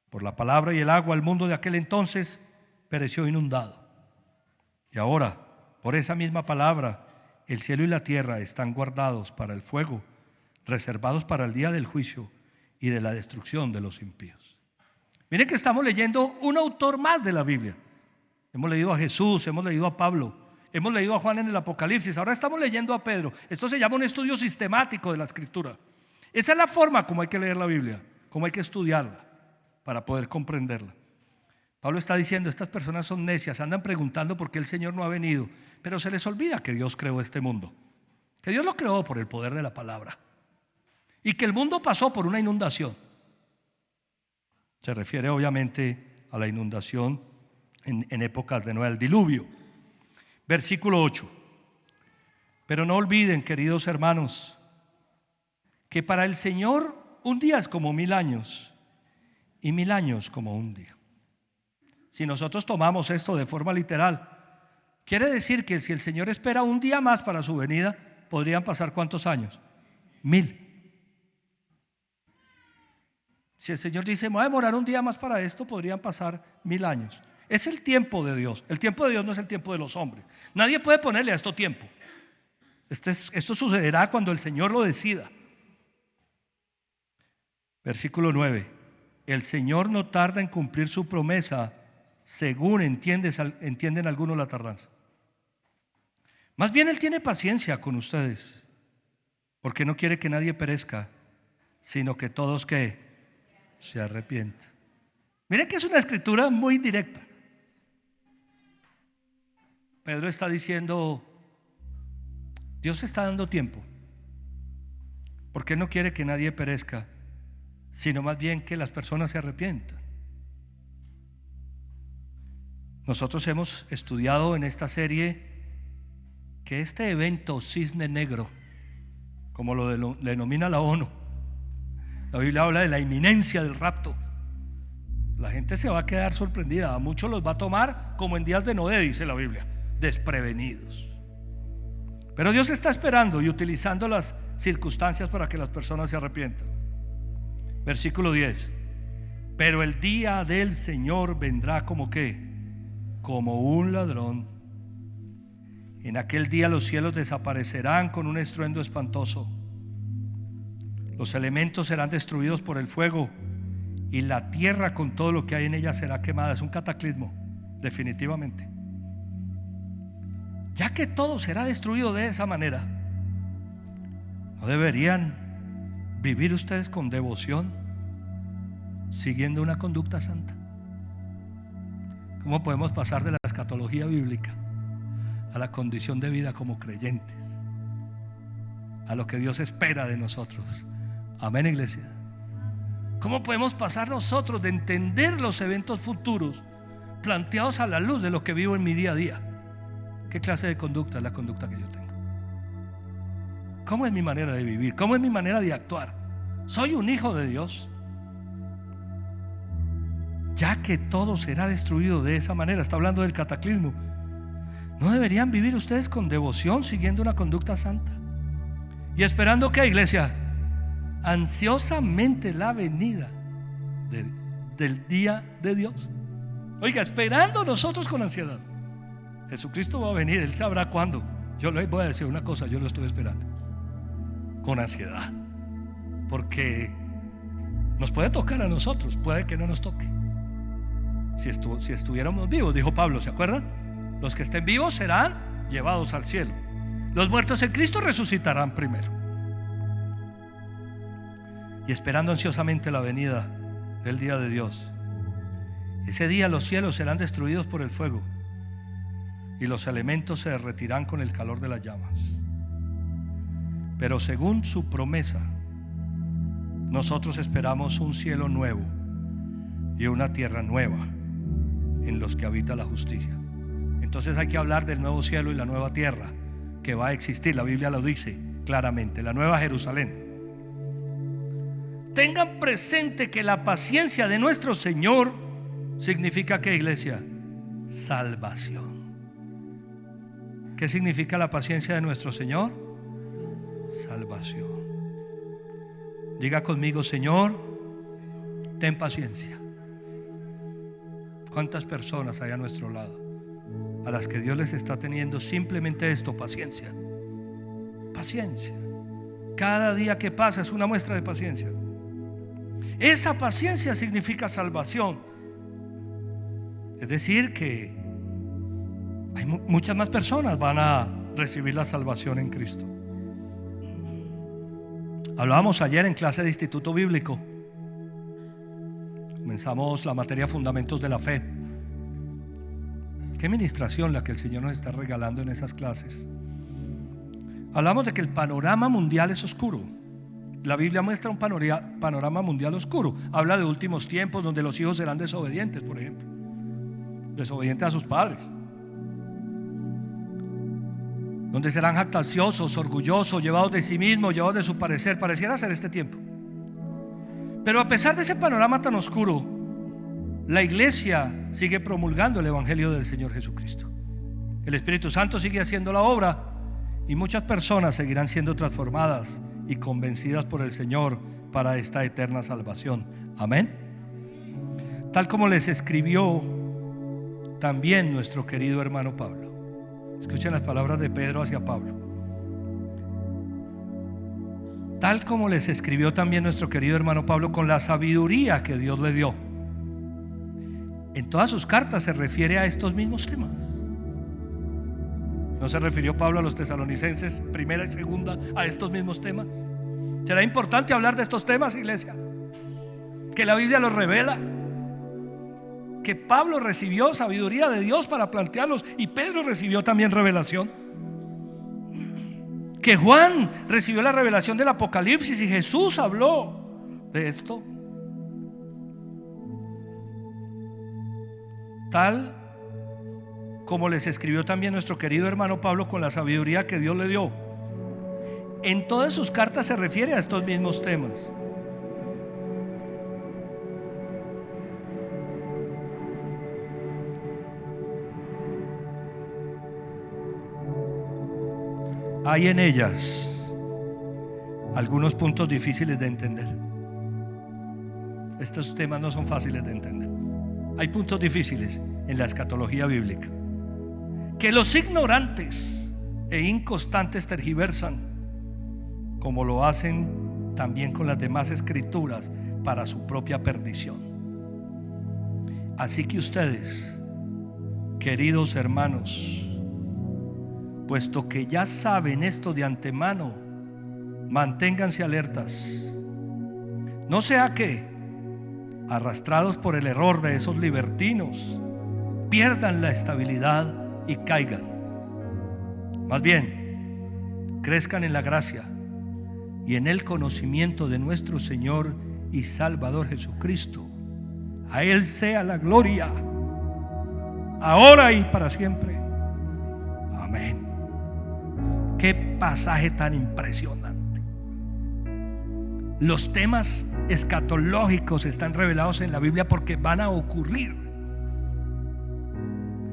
Por la palabra y el agua, el mundo de aquel entonces pereció inundado. Y ahora, por esa misma palabra, el cielo y la tierra están guardados para el fuego, reservados para el día del juicio y de la destrucción de los impíos. Miren que estamos leyendo un autor más de la Biblia. Hemos leído a Jesús, hemos leído a Pablo, Hemos leído a Juan en el Apocalipsis, ahora estamos leyendo a Pedro. Esto se llama un estudio sistemático de la Escritura. Esa es la forma como hay que leer la Biblia, como hay que estudiarla para poder comprenderla. Pablo está diciendo, estas personas son necias, andan preguntando por qué el Señor no ha venido, pero se les olvida que Dios creó este mundo, que Dios lo creó por el poder de la palabra y que el mundo pasó por una inundación. Se refiere obviamente a la inundación en épocas de Noé, el diluvio. Versículo 8. Pero no olviden, queridos hermanos, que para el Señor un día es como 1000 años y 1000 años como un día. Si nosotros tomamos esto de forma literal, quiere decir que si el Señor espera un día más para su venida, ¿podrían pasar cuántos años? 1000. Si el Señor dice, me voy a demorar un día más para esto, podrían pasar 1000 años. Es el tiempo de Dios. El tiempo de Dios no es el tiempo de los hombres. Nadie puede ponerle a esto tiempo. Esto sucederá cuando el Señor lo decida. Versículo 9. El Señor no tarda en cumplir su promesa, según entienden algunos la tardanza. Más bien Él tiene paciencia con ustedes, porque no quiere que nadie perezca, sino que todos que se arrepientan. Miren que es una escritura muy directa. Pedro está diciendo, Dios está dando tiempo, porque no quiere que nadie perezca, sino más bien que las personas se arrepientan. Nosotros hemos estudiado en esta serie que este evento cisne negro, como lo denomina la ONU, la Biblia habla de la inminencia del rapto. La gente se va a quedar sorprendida, a muchos los va a tomar como en días de Noé, dice la Biblia, desprevenidos. Pero Dios está esperando y utilizando las circunstancias para que las personas se arrepientan. Versículo 10. Pero el día del Señor vendrá como ¿qué? Como un ladrón. En aquel día los cielos desaparecerán con un estruendo espantoso. Los elementos serán destruidos por el fuego y la tierra con todo lo que hay en ella será quemada. Es un cataclismo, definitivamente. Ya que todo será destruido de esa manera, ¿no deberían vivir ustedes con devoción, siguiendo una conducta santa? ¿Cómo podemos pasar de la escatología bíblica a la condición de vida como creyentes, a lo que Dios espera de nosotros? Amén, iglesia. ¿Cómo podemos pasar nosotros de entender los eventos futuros planteados a la luz de lo que vivo en mi día a día? ¿Qué clase de conducta es la conducta que yo tengo? ¿Cómo es mi manera de vivir? ¿Cómo es mi manera de actuar? ¿Soy un hijo de Dios? Ya que todo será destruido de esa manera, está hablando del cataclismo, ¿no deberían vivir ustedes con devoción, siguiendo una conducta santa? Y esperando ¿qué, iglesia? Ansiosamente la venida del día de Dios. Oiga, esperando nosotros con ansiedad. Jesucristo va a venir, Él sabrá cuándo. Yo les voy a decir una cosa, yo lo estoy esperando con ansiedad, porque nos puede tocar a nosotros, puede que no nos toque. Si estuviéramos vivos, dijo Pablo, ¿se acuerdan? Los que estén vivos serán llevados al cielo. Los muertos en Cristo resucitarán primero. Y esperando ansiosamente la venida del día de Dios. Ese día los cielos serán destruidos por el fuego y los elementos se derretirán con el calor de las llamas. Pero según su promesa, nosotros esperamos un cielo nuevo y una tierra nueva en los que habita la justicia. Entonces hay que hablar del nuevo cielo y la nueva tierra que va a existir. La Biblia lo dice claramente, la nueva Jerusalén. Tengan presente que la paciencia de nuestro Señor significa ¿qué, iglesia? Salvación. ¿Qué significa la paciencia de nuestro Señor? Salvación. Diga conmigo, Señor, ten paciencia. ¿Cuántas personas hay a nuestro lado a las que Dios les está teniendo simplemente esto, paciencia? Paciencia. Cada día que pasa es una muestra de paciencia. Esa paciencia significa salvación. Es decir, que hay muchas más personas van a recibir la salvación en Cristo. Hablábamos ayer en clase de Instituto Bíblico. Comenzamos la materia Fundamentos de la Fe. Qué ministración la que el Señor nos está regalando en esas clases. Hablamos de que el panorama mundial es oscuro. La Biblia muestra un panorama mundial oscuro. Habla de últimos tiempos donde los hijos serán desobedientes, por ejemplo, desobedientes a sus padres, donde serán jactanciosos, orgullosos, llevados de sí mismos, llevados de su parecer. Pareciera ser este tiempo. Pero a pesar de ese panorama tan oscuro, la iglesia sigue promulgando el evangelio del Señor Jesucristo. El Espíritu Santo sigue haciendo la obra y muchas personas seguirán siendo transformadas y convencidas por el Señor para esta eterna salvación. Amén. Tal como les escribió también nuestro querido hermano Pablo. Escuchen las palabras de Pedro hacia Pablo. Tal como les escribió también nuestro querido hermano Pablo, con la sabiduría que Dios le dio. En todas sus cartas se refiere a estos mismos temas. ¿No se refirió Pablo a los tesalonicenses, primera y segunda, a estos mismos temas? ¿Será importante hablar de estos temas, iglesia? Que la Biblia los revela, que Pablo recibió sabiduría de Dios para plantearlos y Pedro recibió también revelación, que Juan recibió la revelación del Apocalipsis y Jesús habló de esto. Tal como les escribió también nuestro querido hermano Pablo con la sabiduría que Dios le dio. En todas sus cartas se refiere a estos mismos temas. Hay en ellas algunos puntos difíciles de entender. Estos temas no son fáciles de entender. Hay puntos difíciles en la escatología bíblica que los ignorantes e inconstantes tergiversan, como lo hacen también con las demás escrituras, para su propia perdición. Así que ustedes, queridos hermanos, puesto que ya saben esto de antemano, manténganse alertas. No sea que, arrastrados por el error de esos libertinos, pierdan la estabilidad y caigan. Más bien, crezcan en la gracia y en el conocimiento de nuestro Señor y Salvador Jesucristo. A Él sea la gloria, ahora y para siempre. Amén. Qué pasaje tan impresionante. Los temas escatológicos están revelados en la Biblia porque van a ocurrir.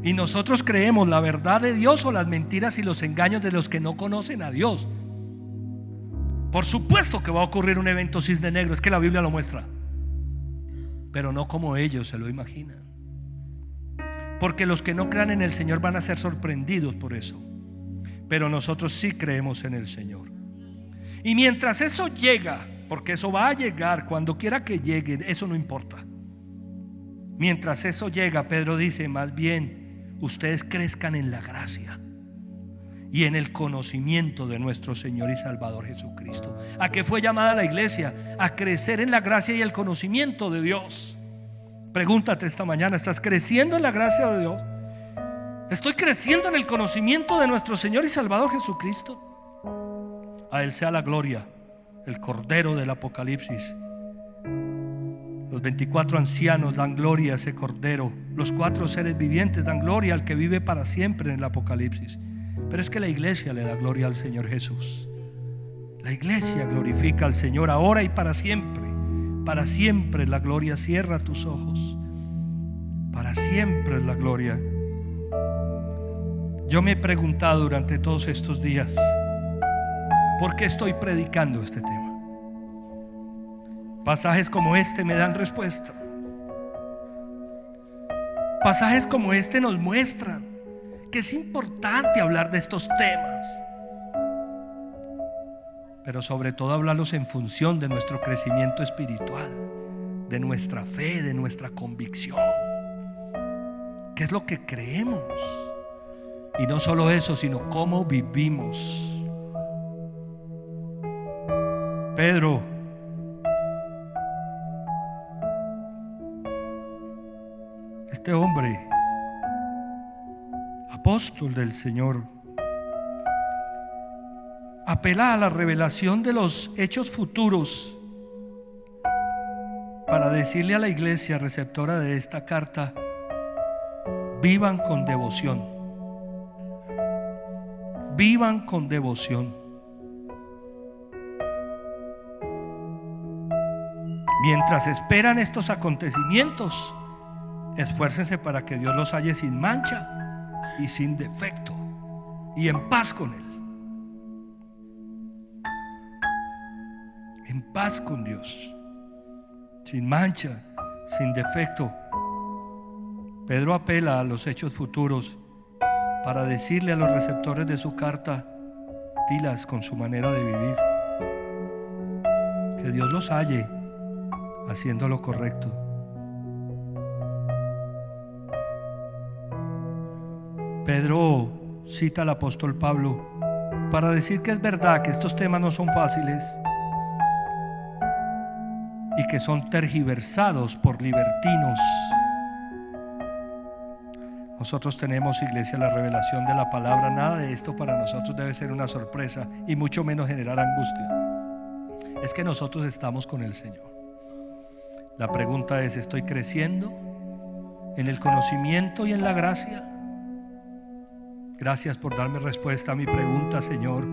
Y nosotros creemos la verdad de Dios o las mentiras y los engaños de los que no conocen a Dios. Por supuesto que va a ocurrir un evento cisne negro, es que la Biblia lo muestra, pero no como ellos se lo imaginan. Porque los que no crean en el Señor van a ser sorprendidos por eso. Pero nosotros sí creemos en el Señor. Y mientras eso llega, porque eso va a llegar, cuando quiera que llegue, eso no importa. Mientras eso llega, Pedro dice, más bien, ustedes crezcan en la gracia y en el conocimiento de nuestro Señor y Salvador Jesucristo. ¿A qué fue llamada la iglesia? A crecer en la gracia y el conocimiento de Dios. Pregúntate esta mañana, ¿estás creciendo en la gracia de Dios? ¿Estoy creciendo en el conocimiento de nuestro Señor y Salvador Jesucristo? A Él sea la gloria, el Cordero del Apocalipsis. Los 24 ancianos dan gloria a ese Cordero. Los 4 seres vivientes dan gloria al que vive para siempre en el Apocalipsis. Pero es que la iglesia le da gloria al Señor Jesús. La iglesia glorifica al Señor ahora y para siempre. Para siempre la gloria. Cierra tus ojos. Para siempre es la gloria. Yo me he preguntado durante todos estos días, ¿por qué estoy predicando este tema? Pasajes como este me dan respuesta. Pasajes como este nos muestran que es importante hablar de estos temas, pero sobre todo hablarlos en función de nuestro crecimiento espiritual, de nuestra fe, de nuestra convicción. ¿Qué es lo que creemos? Y no solo eso, sino cómo vivimos. Pedro, este hombre, apóstol del Señor, apela a la revelación de los hechos futuros para decirle a la iglesia receptora de esta carta: vivan con devoción, vivan con devoción. Mientras esperan estos acontecimientos, esfuércense para que Dios los halle sin mancha y sin defecto y en paz con Él. En paz con Dios, sin mancha, sin defecto. Pedro apela a los hechos futuros para decirle a los receptores de su carta: pilas con su manera de vivir, que Dios los halle haciendo lo correcto. Pedro cita al apóstol Pablo para decir que es verdad que estos temas no son fáciles y que son tergiversados por libertinos. Nosotros tenemos, iglesia, la revelación de la palabra. Nada de esto para nosotros debe ser una sorpresa y mucho menos generar angustia. Es que nosotros estamos con el Señor. La pregunta es: ¿estoy creciendo en el conocimiento y en la gracia? Gracias por darme respuesta a mi pregunta, Señor.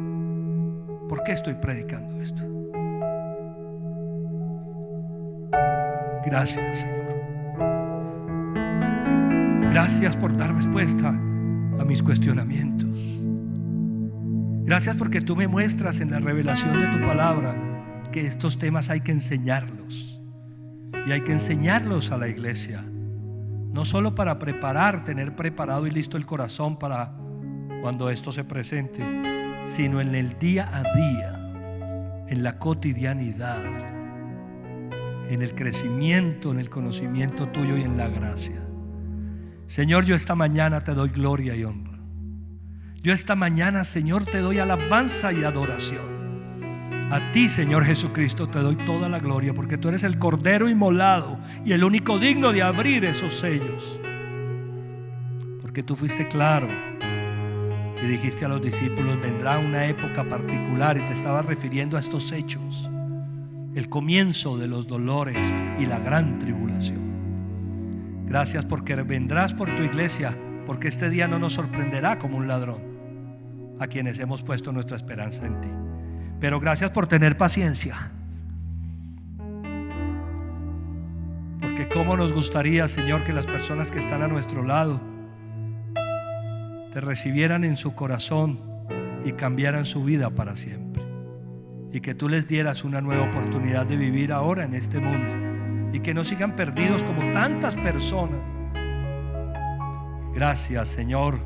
¿Por qué estoy predicando esto? Gracias, Señor. Gracias por dar respuesta a mis cuestionamientos. Gracias porque tú me muestras en la revelación de tu palabra que estos temas hay que enseñarlos. Y hay que enseñarlos a la iglesia, no solo para preparar, tener preparado y listo el corazón para cuando esto se presente, sino en el día a día, en la cotidianidad, en el crecimiento, en el conocimiento tuyo y en la gracia. Señor, yo esta mañana te doy gloria y honra. Yo esta mañana, Señor, te doy alabanza y adoración. A ti, Señor Jesucristo, te doy toda la gloria, porque tú eres el Cordero inmolado y el único digno de abrir esos sellos. Porque tú fuiste claro y dijiste a los discípulos: vendrá una época particular, y te estabas refiriendo a estos hechos, el comienzo de los dolores y la gran tribulación. Gracias porque vendrás por tu iglesia, porque este día no nos sorprenderá como un ladrón a quienes hemos puesto nuestra esperanza en ti. Pero gracias por tener paciencia, porque cómo nos gustaría, Señor, que las personas que están a nuestro lado te recibieran en su corazón y cambiaran su vida para siempre, y que tú les dieras una nueva oportunidad de vivir ahora en este mundo, y que no sigan perdidos como tantas personas. Gracias, Señor,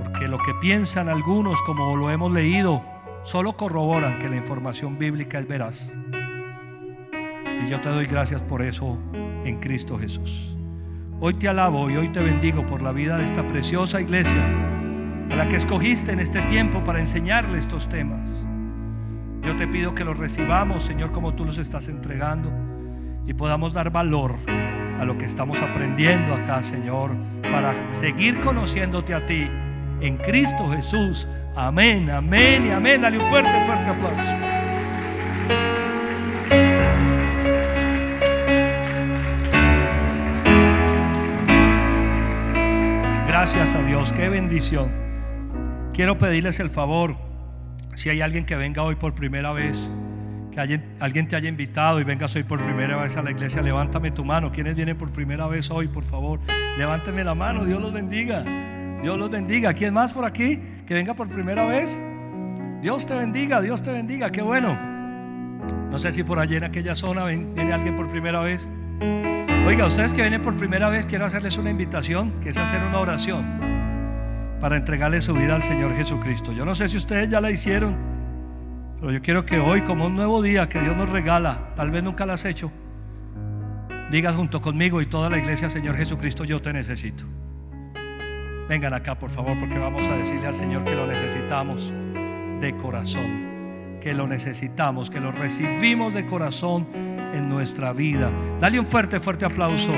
porque lo que piensan algunos, como lo hemos leído, solo corroboran que la información bíblica es veraz. Y yo te doy gracias por eso en Cristo Jesús. Hoy te alabo y hoy te bendigo por la vida de esta preciosa iglesia a la que escogiste en este tiempo para enseñarle estos temas. Yo te pido que los recibamos, Señor, como tú los estás entregando, y podamos dar valor a lo que estamos aprendiendo acá, Señor, para seguir conociéndote a ti en Cristo Jesús. Amén, amén y amén. Dale un fuerte aplauso. Gracias a Dios, qué bendición. Quiero pedirles el favor, si hay alguien que venga hoy por primera vez, que alguien te haya invitado y vengas hoy por primera vez a la iglesia, levántame tu mano. ¿Quiénes vienen por primera vez hoy, por favor? Levántame la mano. Dios los bendiga. Dios los bendiga. ¿Quién más por aquí que venga por primera vez? Dios te bendiga, Dios te bendiga. Qué bueno. No sé si por allí en aquella zona viene alguien por primera vez. Oiga, ustedes que vienen por primera vez, quiero hacerles una invitación, que es hacer una oración para entregarle su vida al Señor Jesucristo. Yo no sé si ustedes ya la hicieron, pero yo quiero que hoy, como un nuevo día que Dios nos regala, tal vez nunca la has hecho, digas junto conmigo y toda la iglesia: Señor Jesucristo, yo te necesito. Vengan acá, por favor, porque vamos a decirle al Señor que lo necesitamos de corazón, que lo necesitamos, que lo recibimos de corazón en nuestra vida. Dale un fuerte, fuerte aplauso.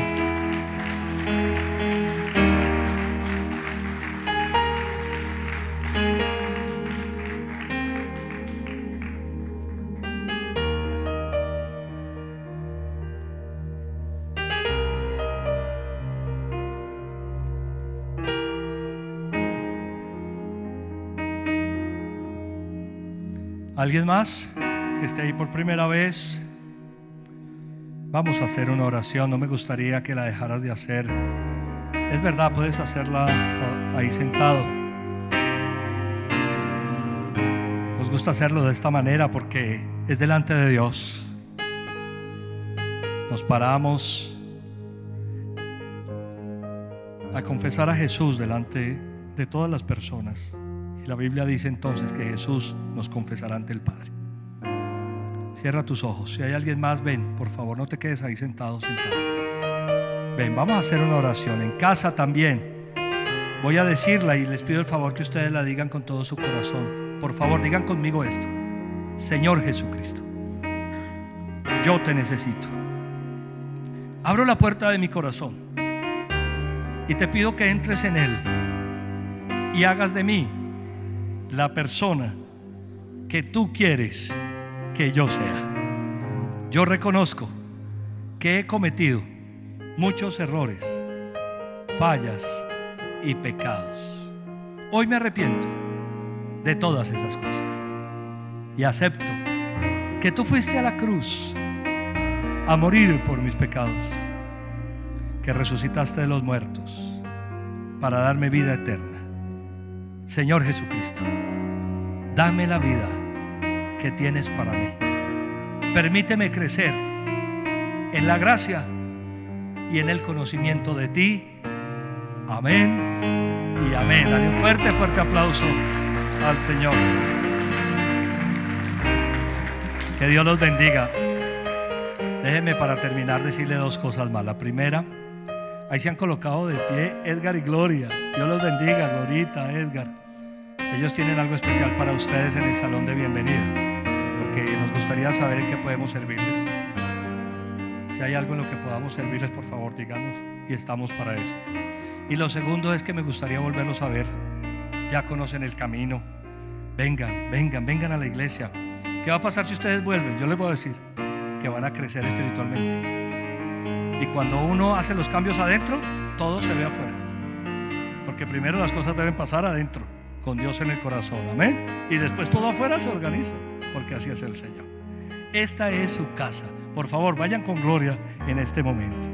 ¿Alguien más que esté ahí por primera vez? Vamos a hacer una oración. No me gustaría que la dejaras de hacer. Es verdad, puedes hacerla ahí sentado. Nos gusta hacerlo de esta manera porque es delante de Dios. Nos paramos a confesar a Jesús delante de todas las personas. La Biblia dice entonces que Jesús nos confesará ante el Padre. Cierra tus ojos. Si hay alguien más, ven, por favor, no te quedes ahí sentado. Ven, vamos a hacer una oración. En casa también voy a decirla y les pido el favor que ustedes la digan con todo su corazón. Por favor, digan conmigo esto: Señor Jesucristo, yo te necesito. Abro la puerta de mi corazón y te pido que entres en él y hagas de mí la persona que tú quieres que yo sea. Yo reconozco que he cometido muchos errores, fallas y pecados. Hoy me arrepiento de todas esas cosas y acepto que tú fuiste a la cruz a morir por mis pecados, que resucitaste de los muertos para darme vida eterna. Señor Jesucristo, dame la vida que tienes para mí. Permíteme crecer en la gracia y en el conocimiento de ti. Amén y amén. Dale un fuerte, fuerte aplauso al Señor. Que Dios los bendiga. Déjenme para terminar decirle dos cosas más. La primera, ahí se han colocado de pie Edgar y Gloria. Dios los bendiga, Glorita, Edgar. Ellos tienen algo especial para ustedes en el salón de bienvenida, porque nos gustaría saber en qué podemos servirles. Si hay algo en lo que podamos servirles, por favor, díganos y estamos para eso. Y lo segundo es que me gustaría volverlos a ver. Ya conocen el camino. Vengan a la iglesia. ¿Qué va a pasar si ustedes vuelven? Yo les voy a decir que van a crecer espiritualmente. Y cuando uno hace los cambios adentro, todo se ve afuera. Porque primero las cosas deben pasar adentro, con Dios en el corazón, amén. Y después todo afuera se organiza, porque así es el Señor. Esta es su casa. Por favor, vayan con gloria en este momento.